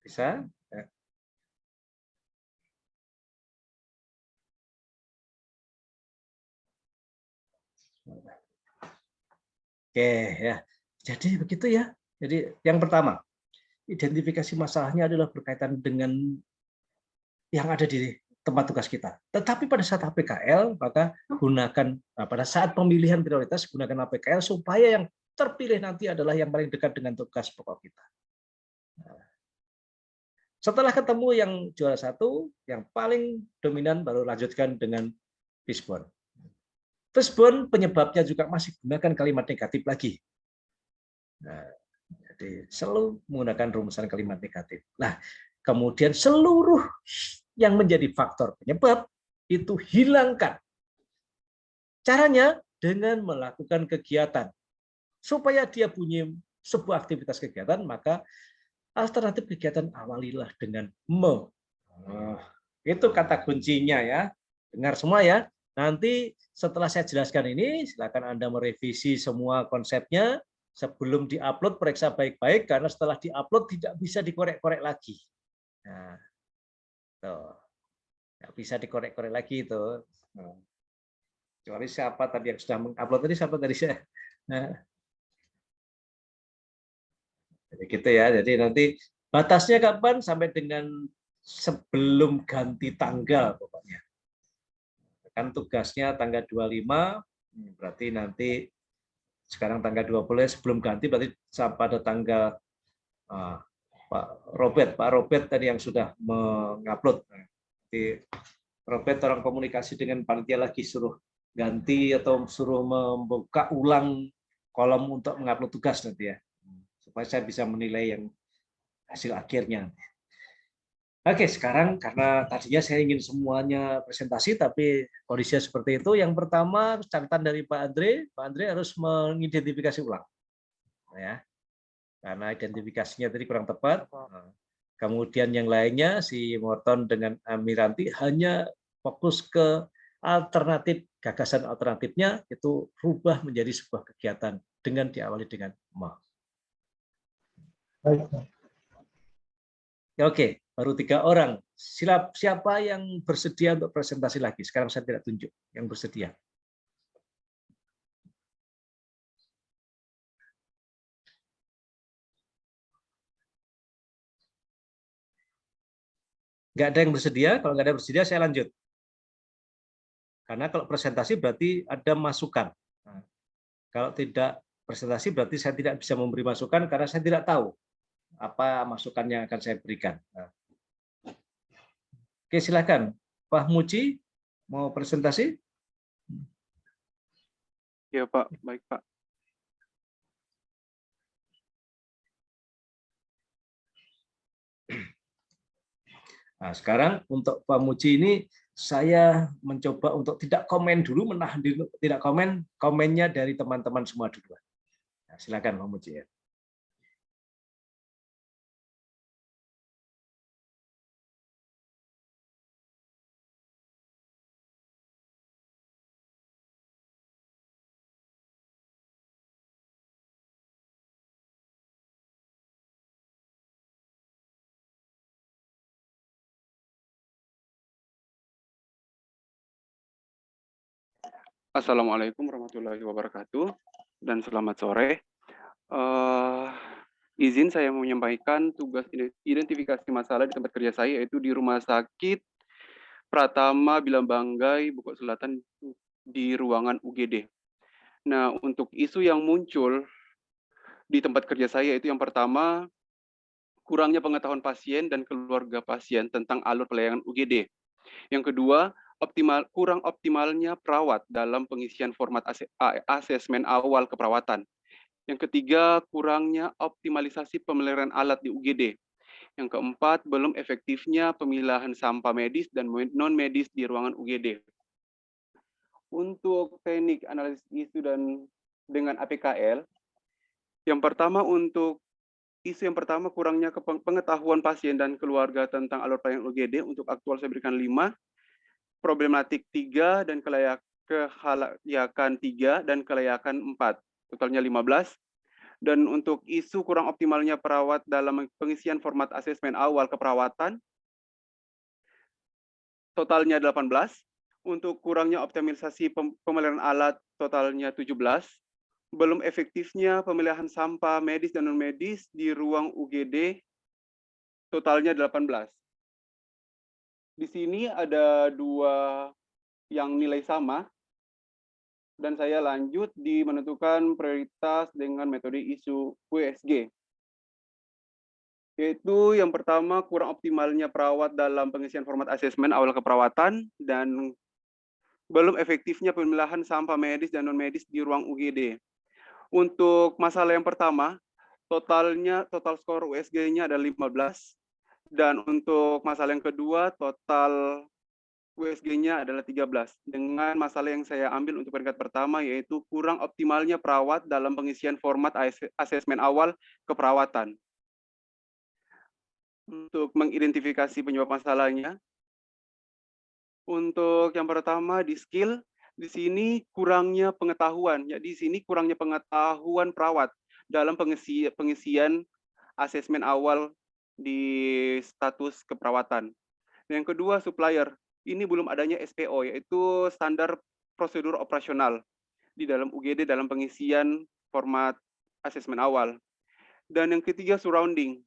Bisa? Oke ya. Jadi begitu ya. Jadi yang pertama, identifikasi masalahnya adalah berkaitan dengan yang ada di tempat tugas kita. Tetapi pada saat APKL, maka gunakan pada saat pemilihan prioritas gunakan APKL supaya yang terpilih nanti adalah yang paling dekat dengan tugas pokok kita. Setelah ketemu yang juara satu, yang paling dominan baru lanjutkan dengan fishbone. Fishbone penyebabnya juga masih gunakan kalimat negatif lagi. Nah, jadi selalu menggunakan rumusan kalimat negatif. Nah, kemudian seluruh yang menjadi faktor penyebab itu hilangkan. Caranya dengan melakukan kegiatan. Supaya dia punya sebuah aktivitas kegiatan, maka alternatif kegiatan awalilah dengan me. Oh, itu kata kuncinya ya. Dengar semua ya. Nanti setelah saya jelaskan ini, silakan Anda merevisi semua konsepnya. Sebelum diupload, periksa baik-baik, karena setelah diupload tidak bisa dikorek-korek lagi. Nah, tuh. Nggak bisa dikorek-korek lagi itu. Nah, kecuali siapa tadi yang sudah mengupload tadi, siapa tadi saya. Nah, jadi gitu ya. Jadi nanti batasnya kapan? Sampai dengan sebelum ganti tanggal pokoknya. Kan tugasnya tanggal 25, berarti nanti sekarang tanggal 20 sebelum ganti berarti pada tanggal Pak Robert tadi yang sudah mengupload. Jadi Robert orang komunikasi dengan panitia lagi suruh ganti atau suruh membuka ulang kolom untuk mengupload tugas nanti ya. Supaya saya bisa menilai yang hasil akhirnya. Oke, sekarang karena tadinya saya ingin semuanya presentasi, tapi kondisinya seperti itu. Yang pertama, catatan dari Pak Andre harus mengidentifikasi ulang. Ya, karena identifikasinya tadi kurang tepat. Kemudian yang lainnya, si Morton dengan Amiranti hanya fokus ke alternatif, gagasan alternatifnya, itu rubah menjadi sebuah kegiatan dengan diawali dengan ma. Oke, baru 3 orang. Siapa yang bersedia untuk presentasi lagi? Sekarang saya tidak tunjuk yang bersedia. Nggak ada yang bersedia. Kalau nggak ada yang bersedia, saya lanjut. Karena kalau presentasi berarti ada masukan. Nah, kalau tidak presentasi berarti saya tidak bisa memberi masukan karena saya tidak tahu apa masukan yang akan saya berikan. Nah. Oke, silakan. Pak Muji, mau presentasi? Ya Pak, baik Pak. Nah, sekarang untuk Pak Muji ini saya mencoba untuk tidak komen dulu, menahan diri, tidak komen, komennya dari teman-teman semua dulu. Nah, silakan Pak Muji ya. Assalamualaikum warahmatullahi wabarakatuh dan selamat sore. Izin saya menyampaikan tugas identifikasi masalah di tempat kerja saya, yaitu di Rumah Sakit Pratama Bilambanggai, Bogor Selatan, di ruangan UGD. Nah, untuk isu yang muncul di tempat kerja saya itu yang pertama, kurangnya pengetahuan pasien dan keluarga pasien tentang alur pelayanan UGD. Yang kedua, kurang optimalnya perawat dalam pengisian format asesmen awal keperawatan. Yang ketiga, kurangnya optimalisasi pemeliharaan alat di UGD. Yang keempat, belum efektifnya pemilahan sampah medis dan non-medis di ruangan UGD. Untuk teknik analisis isu dan dengan APKL, yang pertama untuk isu yang pertama kurangnya pengetahuan pasien dan keluarga tentang alur pelayanan UGD, untuk aktual saya berikan 5, problematik 3, dan kelayakan 3, dan kelayakan 4. Totalnya 15. Dan untuk isu kurang optimalnya perawat dalam pengisian format asesmen awal keperawatan, totalnya 18. Untuk kurangnya optimalisasi pemeliharaan alat, totalnya 17. Belum efektifnya pemilihan sampah medis dan non-medis di ruang UGD, totalnya 18. Di sini ada 2 yang nilai sama, dan saya lanjut di menentukan prioritas dengan metode isu WSG. Yaitu yang pertama, kurang optimalnya perawat dalam pengisian format asesmen awal keperawatan, dan belum efektifnya pemilahan sampah medis dan non-medis di ruang UGD. Untuk masalah yang pertama, total skor USG-nya ada 15. Dan untuk masalah yang kedua, total USG-nya adalah 13. Dengan masalah yang saya ambil untuk peringkat pertama, yaitu kurang optimalnya perawat dalam pengisian format asesmen awal keperawatan. untuk mengidentifikasi penyebab masalahnya. Untuk yang pertama di skill, di sini kurangnya pengetahuan. Ya, di sini kurangnya pengetahuan perawat dalam pengisian asesmen awal di status keperawatan. Yang kedua, supplier. Ini belum adanya SPO, yaitu standar prosedur operasional di dalam UGD dalam pengisian format asesmen awal. Dan yang ketiga, surrounding.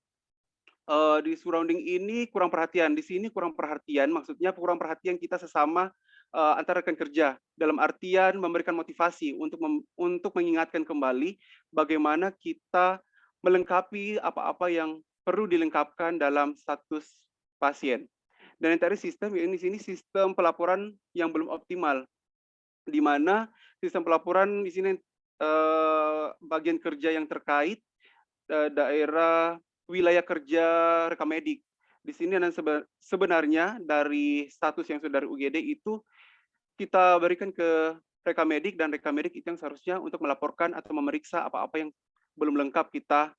Di surrounding ini kurang perhatian. Di sini kurang perhatian, maksudnya kurang perhatian kita sesama antar rekan kerja. Dalam artian memberikan motivasi untuk mengingatkan kembali bagaimana kita melengkapi apa-apa yang perlu dilengkapkan dalam status pasien. Dan yang tadi sistem ini di sini sistem pelaporan yang belum optimal, di mana sistem pelaporan di sini bagian kerja yang terkait daerah wilayah kerja rekamedik. Di sini dan sebenarnya dari status yang sudah dari UGD itu kita berikan ke rekamedik, dan rekamedik itu yang seharusnya untuk melaporkan atau memeriksa apa-apa yang belum lengkap kita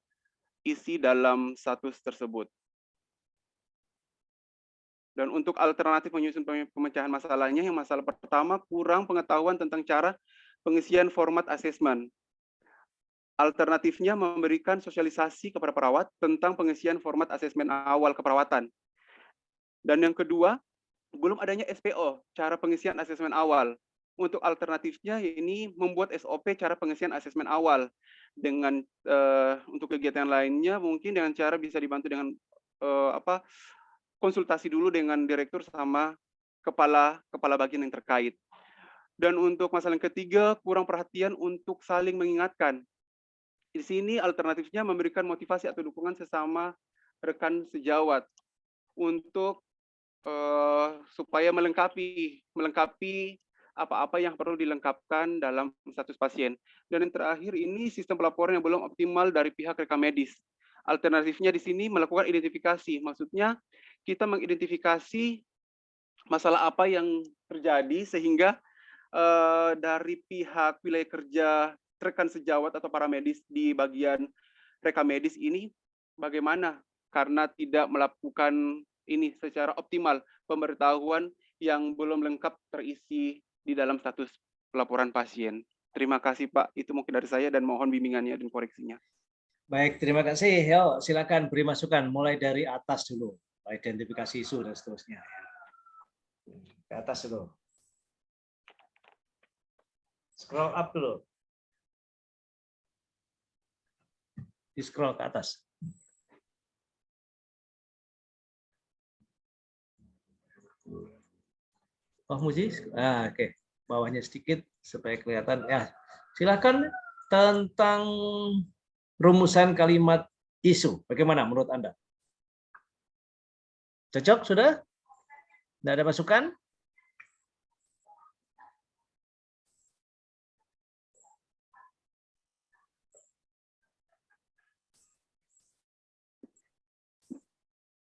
isi dalam status tersebut. Dan untuk alternatif menyusun pemecahan masalahnya, yang masalah pertama kurang pengetahuan tentang cara pengisian format asesmen. Alternatifnya memberikan sosialisasi kepada perawat tentang pengisian format asesmen awal keperawatan. Dan yang kedua, belum adanya SPO, cara pengisian asesmen awal. Untuk alternatifnya ini membuat SOP cara pengisian asesmen awal. Dengan untuk kegiatan lainnya mungkin dengan cara bisa dibantu dengan konsultasi dulu dengan direktur sama kepala bagian yang terkait. Dan untuk masalah yang ketiga, kurang perhatian untuk saling mengingatkan. Di sini alternatifnya memberikan motivasi atau dukungan sesama rekan sejawat untuk supaya melengkapi apa-apa yang perlu dilengkapkan dalam status pasien. Dan yang terakhir ini sistem pelaporan yang belum optimal dari pihak rekam medis. Alternatifnya di sini melakukan identifikasi, maksudnya kita mengidentifikasi masalah apa yang terjadi sehingga dari pihak wilayah kerja rekan sejawat atau para medis di bagian rekam medis ini bagaimana karena tidak melakukan ini secara optimal, pemberitahuan yang belum lengkap terisi di dalam status pelaporan pasien. Terima kasih Pak, itu mungkin dari saya dan mohon bimbingannya dan koreksinya. Baik, terima kasih. Yo, silakan beri masukan mulai dari atas dulu, identifikasi isu dan seterusnya. Ke atas dulu. Scroll up dulu. Di scroll ke atas. Oh, Muji? Oke. Bawahnya sedikit supaya kelihatan. Ya, silakan tentang rumusan kalimat isu. Bagaimana menurut Anda? Cocok sudah? Tidak ada masukan?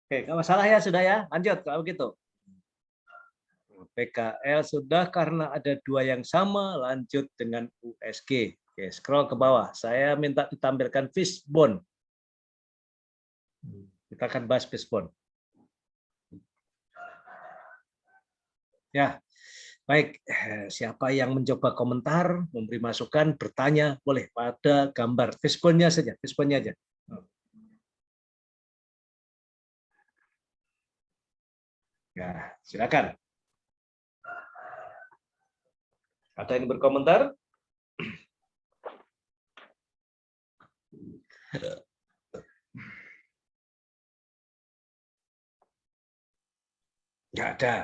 Oke, nggak masalah ya, sudah ya. Lanjut kalau begitu. PKL sudah karena ada dua yang sama, lanjut dengan USG. Oke, scroll ke bawah. Saya minta ditampilkan fishbone. Kita akan bahas fishbone. Ya, baik. Siapa yang mencoba komentar, memberi masukan, bertanya, boleh pada gambar fishbone-nya saja, fishbone-nya aja. Ya, silakan. Ada yang berkomentar? Nggak ada.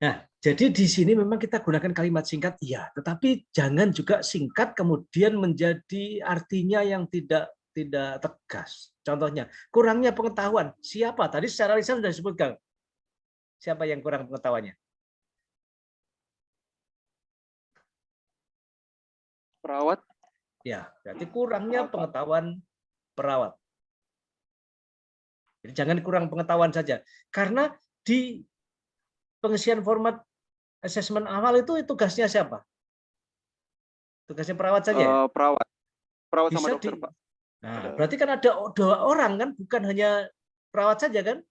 Nah, jadi di sini memang kita gunakan kalimat singkat, iya, tetapi jangan juga singkat kemudian menjadi artinya yang tidak tegas. Contohnya, kurangnya pengetahuan. Siapa? Tadi secara lisan sudah disebutkan. Siapa yang kurang pengetahuannya? Perawat. Ya, berarti kurangnya pengetahuan perawat. Jadi jangan kurang pengetahuan saja. Karena di pengisian format asesmen awal itu tugasnya siapa? Tugasnya perawat saja? Perawat sama Bisa dokter, Pak. Nah, berarti kan ada 2 orang kan, bukan hanya perawat saja kan?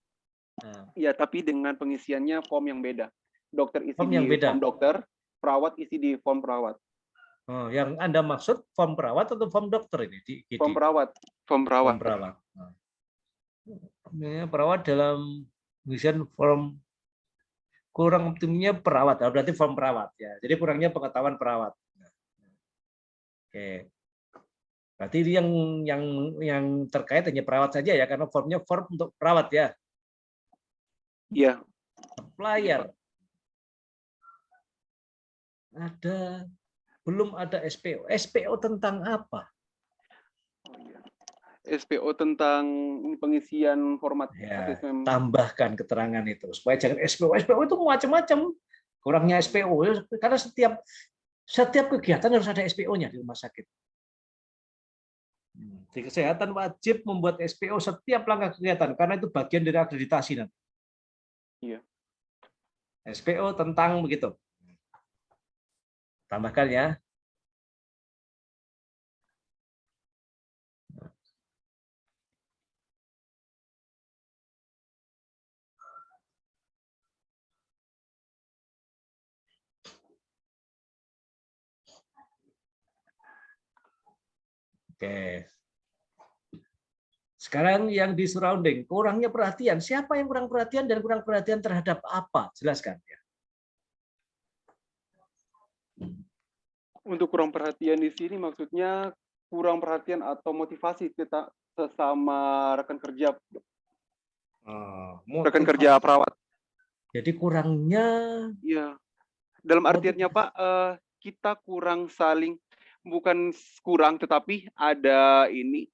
Nah, Iya, tapi dengan pengisiannya form yang beda. Dokter isi form yang di beda. form dokter, perawat isi di form perawat. Oh, yang Anda maksud form perawat atau form dokter ini? Form perawat. Form Form perawat. perawat. Nah, perawat dalam pengisian form kurang optimumnya perawat, berarti form perawat ya. Jadi kurangnya pengetahuan perawat. Oke. Berarti ini yang terkait hanya perawat saja ya, karena formnya form untuk perawat ya. Iya. Supplier. Belum ada SPO. SPO tentang apa? SPO tentang pengisian format Ya, asesmen. tambahkan keterangan itu supaya jangan SPO. SPO itu macam-macam. Kurangnya SPO karena setiap kegiatan harus ada SPO-nya di rumah sakit. Di kesehatan wajib membuat SPO setiap langkah kegiatan karena itu bagian dari akreditasi nanti. Iya. SPO tentang begitu. Tambahkan ya. Oke. Sekarang yang di surrounding, kurangnya perhatian. Siapa yang kurang perhatian dan kurang perhatian terhadap apa? Jelaskan ya. Untuk kurang perhatian di sini maksudnya kurang perhatian atau motivasi kita sesama rekan kerja. Rekan kerja perawat. Jadi kurangnya. Iya. Dalam artiannya Pak, kita kurang saling, bukan kurang tetapi ada ini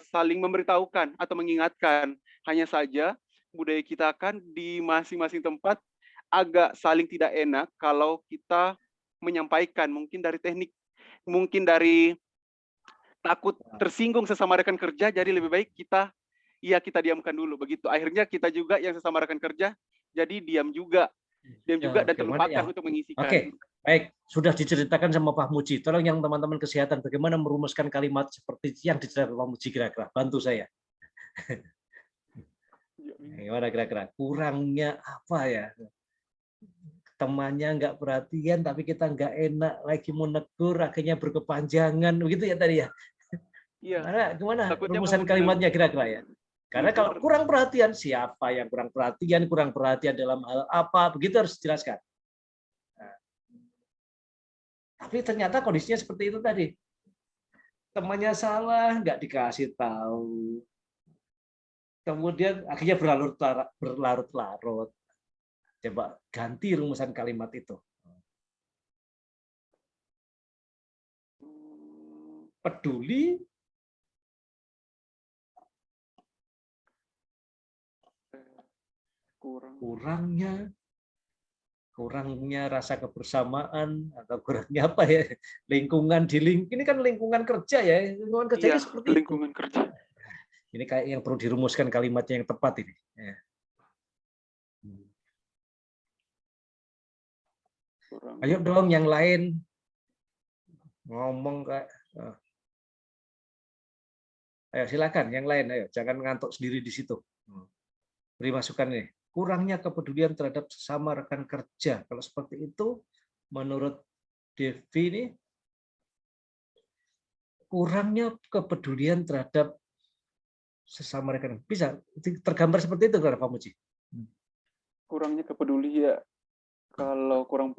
saling memberitahukan atau mengingatkan. Hanya saja budaya kita kan di masing-masing tempat agak saling tidak enak kalau kita menyampaikan, mungkin dari teknik, mungkin dari takut tersinggung sesama rekan kerja, jadi lebih baik kita diamkan dulu begitu. Akhirnya kita juga yang sesama rekan kerja jadi diam juga dan terlupakan untuk mengisikan. Oke, baik. Sudah diceritakan sama Pak Muji. Tolong yang teman-teman kesehatan bagaimana merumuskan kalimat seperti yang diceritakan Pak Muji kira-kira. Bantu saya. Gimana kira-kira? Kurangnya apa ya? Temannya nggak perhatian, tapi kita nggak enak lagi mau negur, akhirnya berkepanjangan, begitu ya tadi ya? Iya. Gimana rumusan kalimatnya kira-kira ya? Karena kalau kurang perhatian, siapa yang kurang perhatian dalam hal apa, begitu harus dijelaskan. Nah, tapi ternyata kondisinya seperti itu tadi. Temannya salah, nggak dikasih tahu. Kemudian akhirnya berlarut-larut. Coba ganti rumusan kalimat itu. Peduli, kurangnya rasa kebersamaan atau kurangnya apa ya, lingkungan ini kan lingkungan kerja ya, lingkungan kerja Iya, seperti lingkungan itu. kerja. Ini kayak yang perlu dirumuskan kalimatnya yang tepat ini. Ayo dong yang lain ngomong kayak. Ayo silakan yang lain, ayo jangan ngantuk sendiri di situ. Beri masukan nih. Kurangnya kepedulian terhadap sesama rekan kerja. Kalau seperti itu, menurut Devi ini, kurangnya kepedulian terhadap sesama rekan. Bisa tergambar seperti itu, Pak Muji? Kurangnya kepeduli ya. Kalau kurang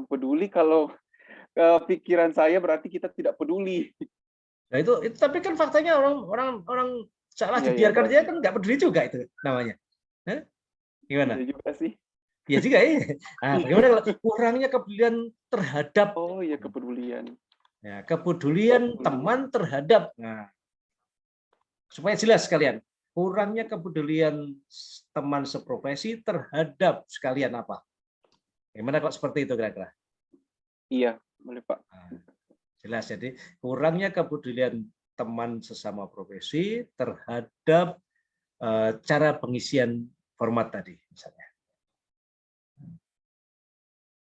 peduli, kalau pikiran saya berarti kita tidak peduli. Nah itu tapi kan faktanya orang salah dibiarkan dia kan nggak peduli juga itu namanya. Gimana? Iya juga sih. Iya juga ya. Nah, bagaimana kalau kurangnya kepedulian terhadap? Oh iya, kepedulian. Ya, kepedulian teman terhadap. Nah, supaya jelas sekalian, kurangnya kepedulian teman seprofesi terhadap sekalian apa? Gimana kok seperti itu kira-kira? Iya, boleh Pak. Nah, jelas, jadi kurangnya kepedulian teman sesama profesi terhadap cara pengisian format tadi misalnya,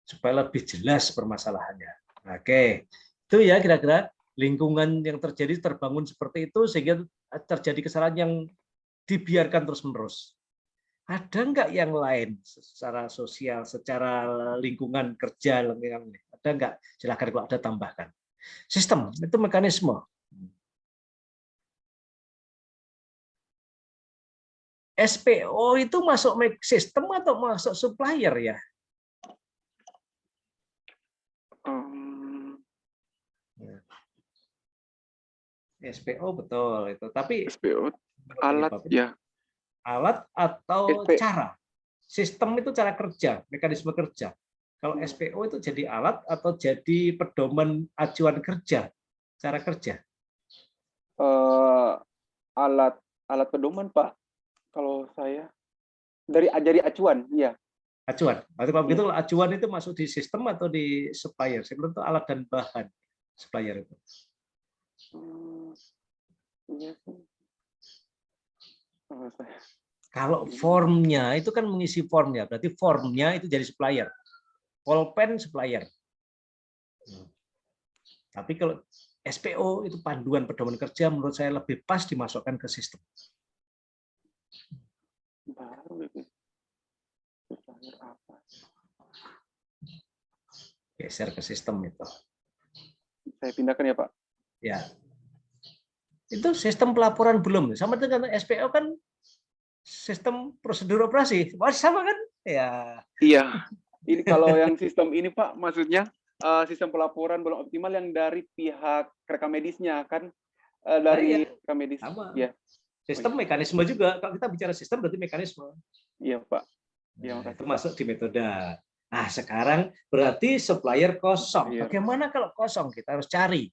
supaya lebih jelas permasalahannya. Oke, itu ya kira-kira. lingkungan yang terjadi terbangun seperti itu sehingga terjadi kesalahan yang dibiarkan terus-menerus. Ada nggak yang lain secara sosial, secara lingkungan kerja, ada nggak? Silakan kalau ada tambahkan. Sistem itu mekanisme. SPO itu masuk sistem atau masuk supplier ya? SPO betul itu. Tapi SPO alat ya. Alat atau SP. cara. Sistem itu cara kerja, mekanisme kerja. Kalau SPO itu jadi alat atau jadi pedoman acuan kerja, cara kerja. Alat pedoman Pak. Kalau saya dari acuan, ya. Acuan. Berarti kalau begitu acuan itu masuk di sistem atau di supplier? Saya bilang itu alat dan bahan supplier itu. Iya. Kalau formnya itu kan mengisi formnya, berarti formnya itu jadi supplier. Pulpen supplier. Tapi kalau SPO itu panduan pedoman kerja menurut saya lebih pas dimasukkan ke sistem. Geser ke sistem itu. Saya pindahkan ya Pak. Ya. Itu sistem pelaporan belum. Sama dengan SPO kan sistem prosedur operasi. Sama kan? Ya. Iya. Ini kalau yang sistem ini Pak, maksudnya sistem pelaporan belum optimal yang dari pihak rekam medisnya kan dari rekam medis. Ya. Sistem mekanisme juga. Kalau kita bicara sistem berarti mekanisme. Iya Pak. Ya, itu masuk di metode. Nah sekarang berarti supplier kosong. Bagaimana kalau kosong? Kita harus cari.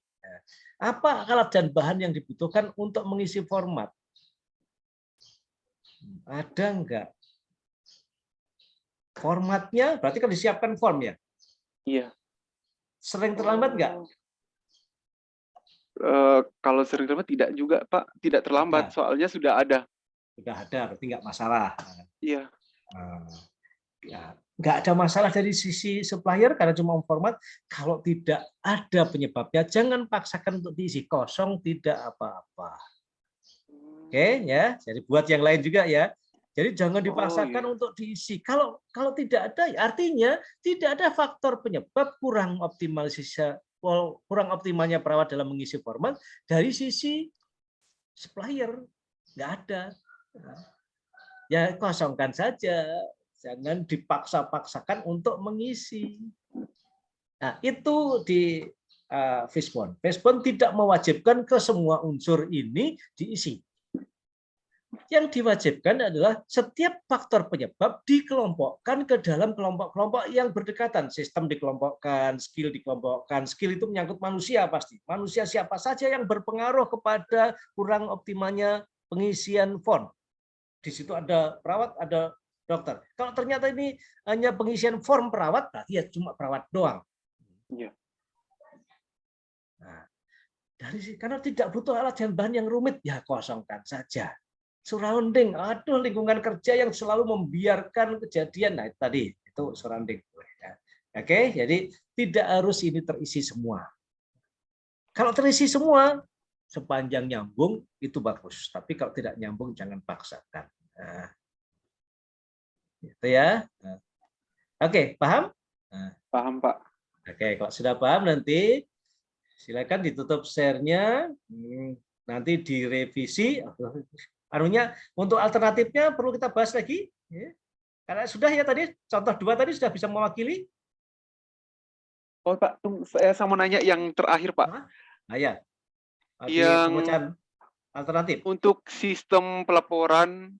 Apa alat dan bahan yang dibutuhkan untuk mengisi format? Ada enggak? Formatnya berarti kan disiapkan form ya? Iya. Sering terlambat enggak? Kalau sering terlambat tidak juga Pak, tidak terlambat, soalnya sudah ada. Sudah ada, berarti enggak masalah. Iya. Ya, nggak ada masalah dari sisi supplier karena cuma format. Kalau tidak ada penyebabnya, jangan paksakan untuk diisi. Kosong tidak apa-apa. Oke ya, jadi buat yang lain juga ya. Jadi jangan dipaksakan untuk diisi. Kalau tidak ada, artinya tidak ada faktor penyebab kurang optimalnya perawat dalam mengisi format dari sisi supplier. Nggak ada. Ya kosongkan saja. Jangan dipaksa-paksakan untuk mengisi. Nah, itu di Fishbone. Fishbone tidak mewajibkan ke semua unsur ini diisi. Yang diwajibkan adalah setiap faktor penyebab dikelompokkan ke dalam kelompok-kelompok yang berdekatan. Sistem dikelompokkan, skill dikelompokkan. Skill itu menyangkut manusia pasti. Manusia siapa saja yang berpengaruh kepada kurang optimalnya pengisian form. Di situ ada perawat, ada dokter. Kalau ternyata ini hanya pengisian form perawat, berarti ya cuma perawat doang. Iya. Nah, karena tidak butuh alat dan bahan yang rumit, ya kosongkan saja. Surrounding, aduh lingkungan kerja yang selalu membiarkan kejadian. Nah, tadi itu surrounding. Oke, jadi tidak harus ini terisi semua. Kalau terisi semua, sepanjang nyambung itu bagus. Tapi kalau tidak nyambung, jangan paksakan. Nah, itu ya. Oke, paham? Paham Pak. Oke, kalau sudah paham nanti silakan ditutup share-nya. Nanti direvisi. Anunya untuk alternatifnya perlu kita bahas lagi. Karena sudah ya tadi contoh 2 tadi sudah bisa mewakili. Oh Pak, saya mau nanya yang terakhir Pak. Nah, ya. Yang alternatif untuk sistem pelaporan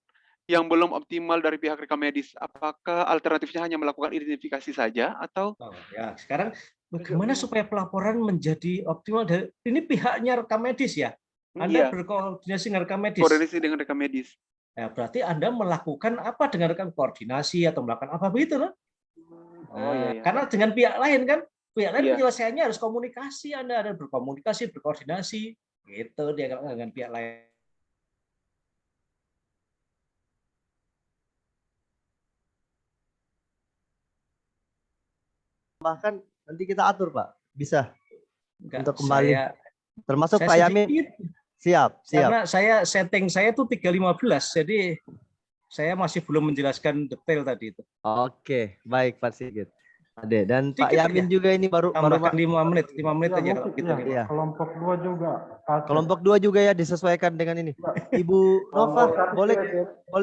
yang belum optimal dari pihak rekam medis, apakah alternatifnya hanya melakukan identifikasi saja atau? Ya, sekarang bagaimana supaya pelaporan menjadi optimal? Ini pihaknya rekam medis ya. Anda berkoordinasi dengan rekam medis. Koordinasi dengan rekam medis. Ya, berarti Anda melakukan apa dengan rekam koordinasi atau melakukan apa begitu loh? Iya. Karena dengan pihak lain kan, pihak lain penyelesaiannya harus komunikasi. Anda ada berkomunikasi, berkoordinasi, gitu dia dengan pihak lain. Bahkan nanti kita atur Pak, bisa Enggak, untuk kembali. Termasuk Saya Pak sih Yamin. dikit, Siap. karena setting saya tuh 3.15, jadi saya masih belum menjelaskan detail tadi itu. Oke, baik Pak Sigit. Ade, dan Pak Dikit Yamin aja. juga ini baru Tambahkan 5 menit aja kalau gitu. Iya. Kelompok 2 juga. Pakai. Kelompok 2 juga ya disesuaikan dengan ini. Ibu Nova, boleh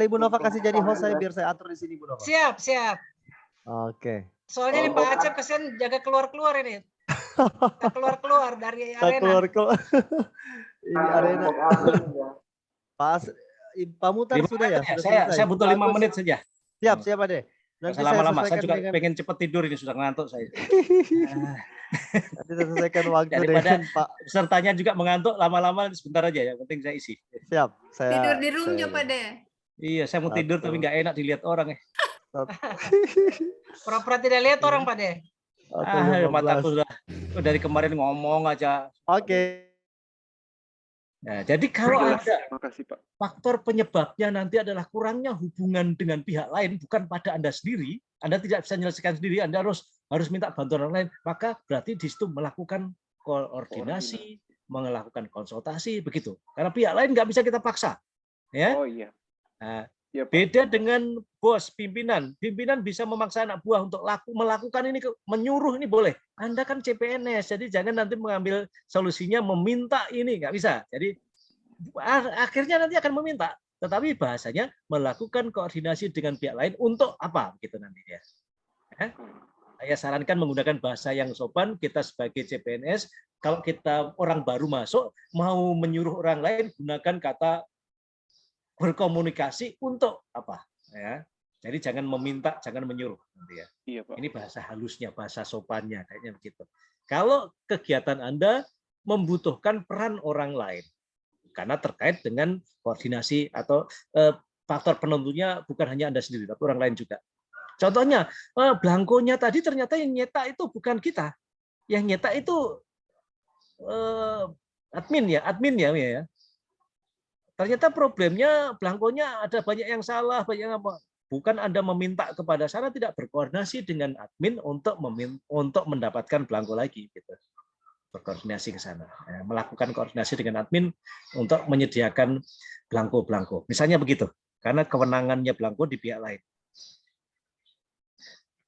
Ibu Nova kasih jadi host saya biar saya atur di sini, Bu Nova. Siap, siap. Oke. Soalnya nih Pak Acep kesian jaga keluar-keluar ini. Tak keluar-keluar dari Kita arena. keluar. Ini arena. Pak Mutar 5 sudah ya? menit Sudah selesai. saya butuh 5 Bagus. menit saja. Siap Ade. Nggak Nanti usah lama-lama, saya sesuaikan juga dengan- pengen cepet tidur ini, sudah ngantuk saya. Nanti saya selesaikan waktu Daripada dengan Pak. pesertanya juga mengantuk, lama-lama sebentar aja, yang penting saya isi. Siap. Saya Tidur di roomnya Pak De. Iya, saya mau tidur tapi nggak enak dilihat orang ya. Pura-pura tidak lihat orang Pak De. Mataku sudah dari kemarin ngomong aja. Oke. Nah, jadi kalau Jelas. ada Makasih Pak. faktor penyebabnya nanti adalah kurangnya hubungan dengan pihak lain, bukan pada Anda sendiri, Anda tidak bisa menyelesaikan sendiri, Anda harus minta bantuan orang lain, maka berarti di situ melakukan koordinasi, melakukan konsultasi, begitu. Karena pihak lain nggak bisa kita paksa. Ya. Oh iya. Nah, Iya, Pak. beda dengan bos, pimpinan. Pimpinan bisa memaksa anak buah untuk melakukan ini, menyuruh ini boleh. Anda kan CPNS, jadi jangan nanti mengambil solusinya meminta ini, nggak bisa. Jadi akhirnya nanti akan meminta, tetapi bahasanya melakukan koordinasi dengan pihak lain untuk apa, gitu nanti ya. Saya sarankan menggunakan bahasa yang sopan. Kita sebagai CPNS, kalau kita orang baru masuk mau menyuruh orang lain, gunakan kata berkomunikasi untuk apa ya. Jadi jangan meminta, jangan menyuruh nanti ya. Iya, Pak. Ini bahasa halusnya, bahasa sopannya kayaknya begitu. Kalau kegiatan Anda membutuhkan peran orang lain karena terkait dengan koordinasi atau faktor penentunya bukan hanya Anda sendiri tapi orang lain juga. Contohnya, belangkonya tadi ternyata yang nyetak itu bukan kita. Yang nyetak itu admin ya. Ternyata problemnya belangkonya ada banyak yang salah, banyak yang apa. Bukan Anda meminta kepada sana, tidak berkoordinasi dengan admin untuk mendapatkan belangko lagi, gitu. Berkoordinasi ke sana, ya, melakukan koordinasi dengan admin untuk menyediakan belangko. Misalnya begitu, karena kewenangannya belangko di pihak lain.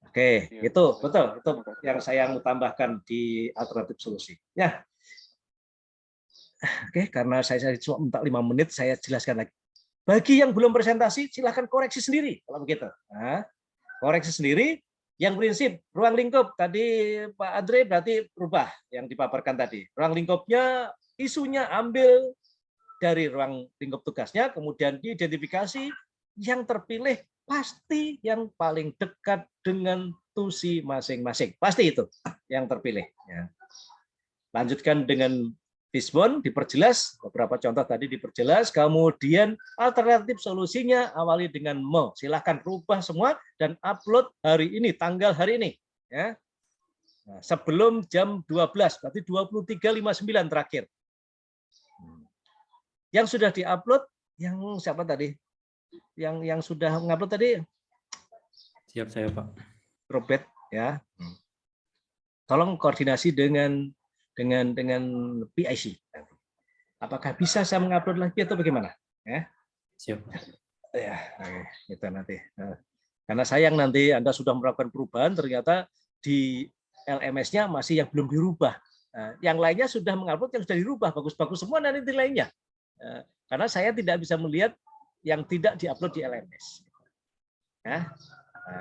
Oke, itu betul, itu yang saya mau tambahkan di alternatif solusi. Ya. Oke, karena saya cuma minta 5 menit, saya jelaskan lagi. Bagi yang belum presentasi, silahkan koreksi sendiri kalau begitu. Nah, koreksi sendiri. Yang prinsip ruang lingkup tadi Pak Andre berarti rubah yang dipaparkan tadi. Ruang lingkupnya isunya ambil dari ruang lingkup tugasnya, kemudian diidentifikasi yang terpilih pasti yang paling dekat dengan tusi masing-masing. Pasti itu yang terpilih. Ya. Lanjutkan dengan Fishbone, diperjelas, beberapa contoh tadi diperjelas, kemudian alternatif solusinya awali dengan mo. Silahkan rubah semua dan upload hari ini, tanggal hari ini. Ya. Nah, sebelum jam 12, berarti 23.59 terakhir. Yang sudah diupload, yang siapa tadi? Yang sudah mengupload tadi? Siap saya, Pak. Robert, ya. Tolong koordinasi dengan PIC. Apakah bisa saya mengupload lagi atau bagaimana? Ya. Siap. Ya, itu nanti. Karena sayang nanti Anda sudah melakukan perubahan, ternyata di LMS-nya masih yang belum dirubah. Yang lainnya sudah mengupload, yang sudah dirubah, bagus-bagus semua nanti nilainya. Karena saya tidak bisa melihat yang tidak diupload di LMS. Ya.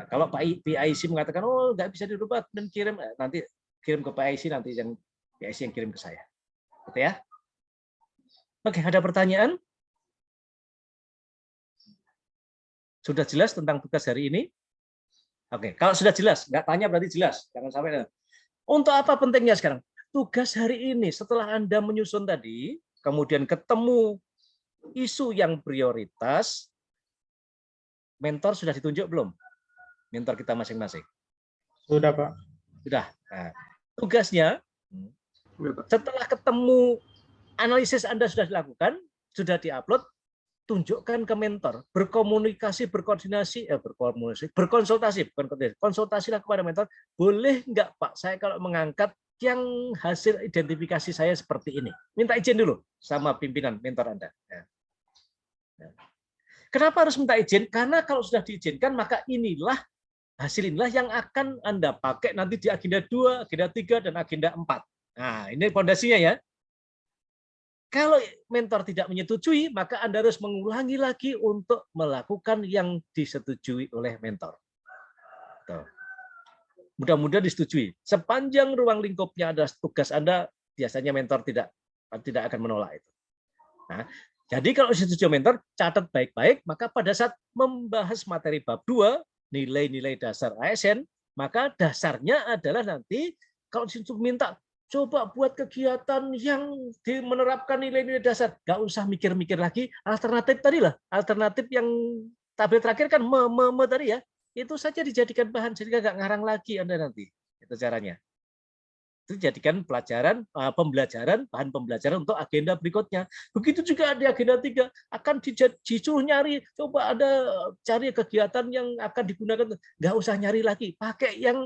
Kalau PIC mengatakan, oh nggak bisa dirubah dan kirim, nanti kirim ke PIC, nanti yang PIC yang kirim ke saya. Gitu ya. Oke, ada pertanyaan? Sudah jelas tentang tugas hari ini? Oke, kalau sudah jelas, nggak tanya berarti jelas. Jangan sampai. Untuk apa pentingnya sekarang? Tugas hari ini, setelah Anda menyusun tadi, kemudian ketemu isu yang prioritas, mentor sudah ditunjuk belum? Mentor kita masing-masing. Sudah, Pak. Sudah. Nah, tugasnya, setelah ketemu analisis Anda sudah dilakukan, sudah diupload, tunjukkan ke mentor, berkonsultasilah kepada mentor. Boleh nggak Pak, saya kalau mengangkat yang hasil identifikasi saya seperti ini. Minta izin dulu sama pimpinan mentor Anda. Ya. Kenapa harus minta izin? Karena kalau sudah diizinkan, maka hasil inilah yang akan Anda pakai nanti di agenda 2, agenda 3, dan agenda 4. Nah, ini fondasinya ya. Kalau mentor tidak menyetujui, maka Anda harus mengulangi lagi untuk melakukan yang disetujui oleh mentor. Tuh. Mudah-mudahan disetujui. Sepanjang ruang lingkupnya ada tugas Anda, biasanya mentor tidak akan menolak itu. Nah, jadi kalau disetujui mentor, catat baik-baik, maka pada saat membahas materi bab 2, nilai-nilai dasar ASN, maka dasarnya adalah nanti kalau disitu minta coba buat kegiatan yang menerapkan nilai-nilai dasar. Nggak usah mikir-mikir lagi. Alternatif tadi lah. Alternatif yang tabel terakhir kan tadi ya. Itu saja dijadikan bahan. Jadi nggak ngarang lagi Anda nanti. Itu caranya. Itu jadikan pembelajaran, bahan pembelajaran untuk agenda berikutnya. Begitu juga di agenda 3. Akan disuruh nyari. Coba Anda cari kegiatan yang akan digunakan. Nggak usah nyari lagi. Pakai yang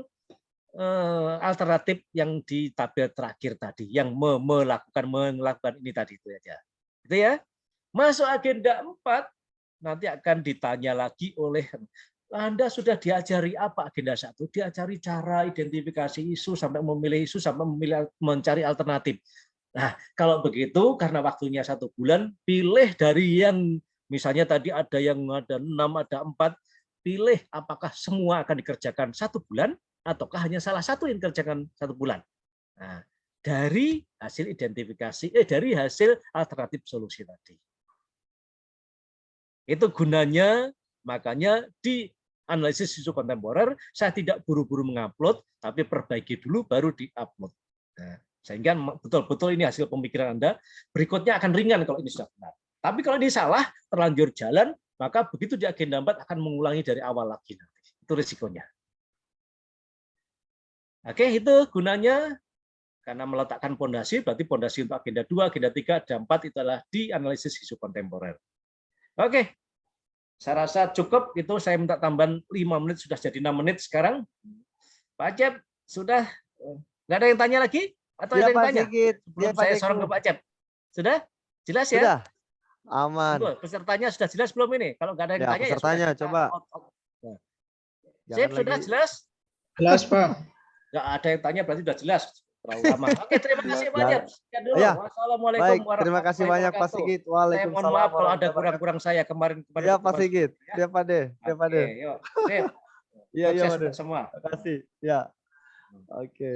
alternatif yang di tabel terakhir tadi, yang melakukan ini tadi itu aja. Itu ya. Masuk agenda 4 nanti akan ditanya lagi oleh Anda sudah diajari apa agenda 1? Diajari cara identifikasi isu sampai memilih isu sampai mencari alternatif. Nah, kalau begitu karena waktunya 1 bulan, pilih dari yang misalnya tadi ada yang ada 6, ada 4, pilih apakah semua akan dikerjakan 1 bulan ataukah hanya salah satu yang dikerjakan 1 bulan. Nah, dari hasil identifikasi, dari hasil alternatif solusi tadi. Itu gunanya, makanya di analisis isu kontemporer, saya tidak buru-buru mengupload, tapi perbaiki dulu baru di-upload. Nah, sehingga betul-betul ini hasil pemikiran Anda, berikutnya akan ringan kalau ini sudah benar. Tapi kalau ini salah, terlanjur jalan, maka begitu di agenda 4 akan mengulangi dari awal lagi nanti. Itu risikonya. Oke, itu gunanya karena meletakkan pondasi, berarti pondasi untuk agenda 2, agenda 3, ada 4 itu adalah di analisis isu kontemporer. Oke, saya rasa cukup, itu saya minta tambahan 5 menit, sudah jadi 6 menit sekarang. Pak Acep, sudah? Nggak ada yang tanya lagi? Atau ada yang tanya? Sebelum saya sorong ke Pak Acep. Sudah? Jelas ya? Sudah, aman. Pesertanya sudah jelas belum ini? Kalau nggak ada yang tanya, pesertanya, ya sudah. Coba. Sip, sudah jelas? Jelas, Pak. Nggak ada yang tanya berarti sudah jelas. Terlalu lama. Oke, terima kasih banyak. Sekian dulu. Ya. Wassalamualaikum Baik, warahmatullahi terima kasih banyak Pak wabarakatuh. Sigit. Saya Waalaikumsalam. mohon maaf kalau ada kurang-kurang saya kemarin. Ya Pak Sigit. Ya Pak De. Ya Pak De. Yuk. Sip. Iya, iya Pak De. Sukses semua. Terima kasih. Ya. Oke.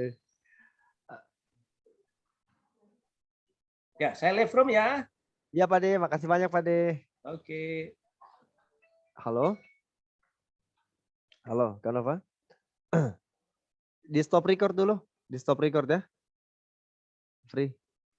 Ya, saya live room ya. Iya Pak De, makasih banyak Pak De. Oke. Halo? Halo, kenapa? Di stop record dulu. Di stop record ya. Free.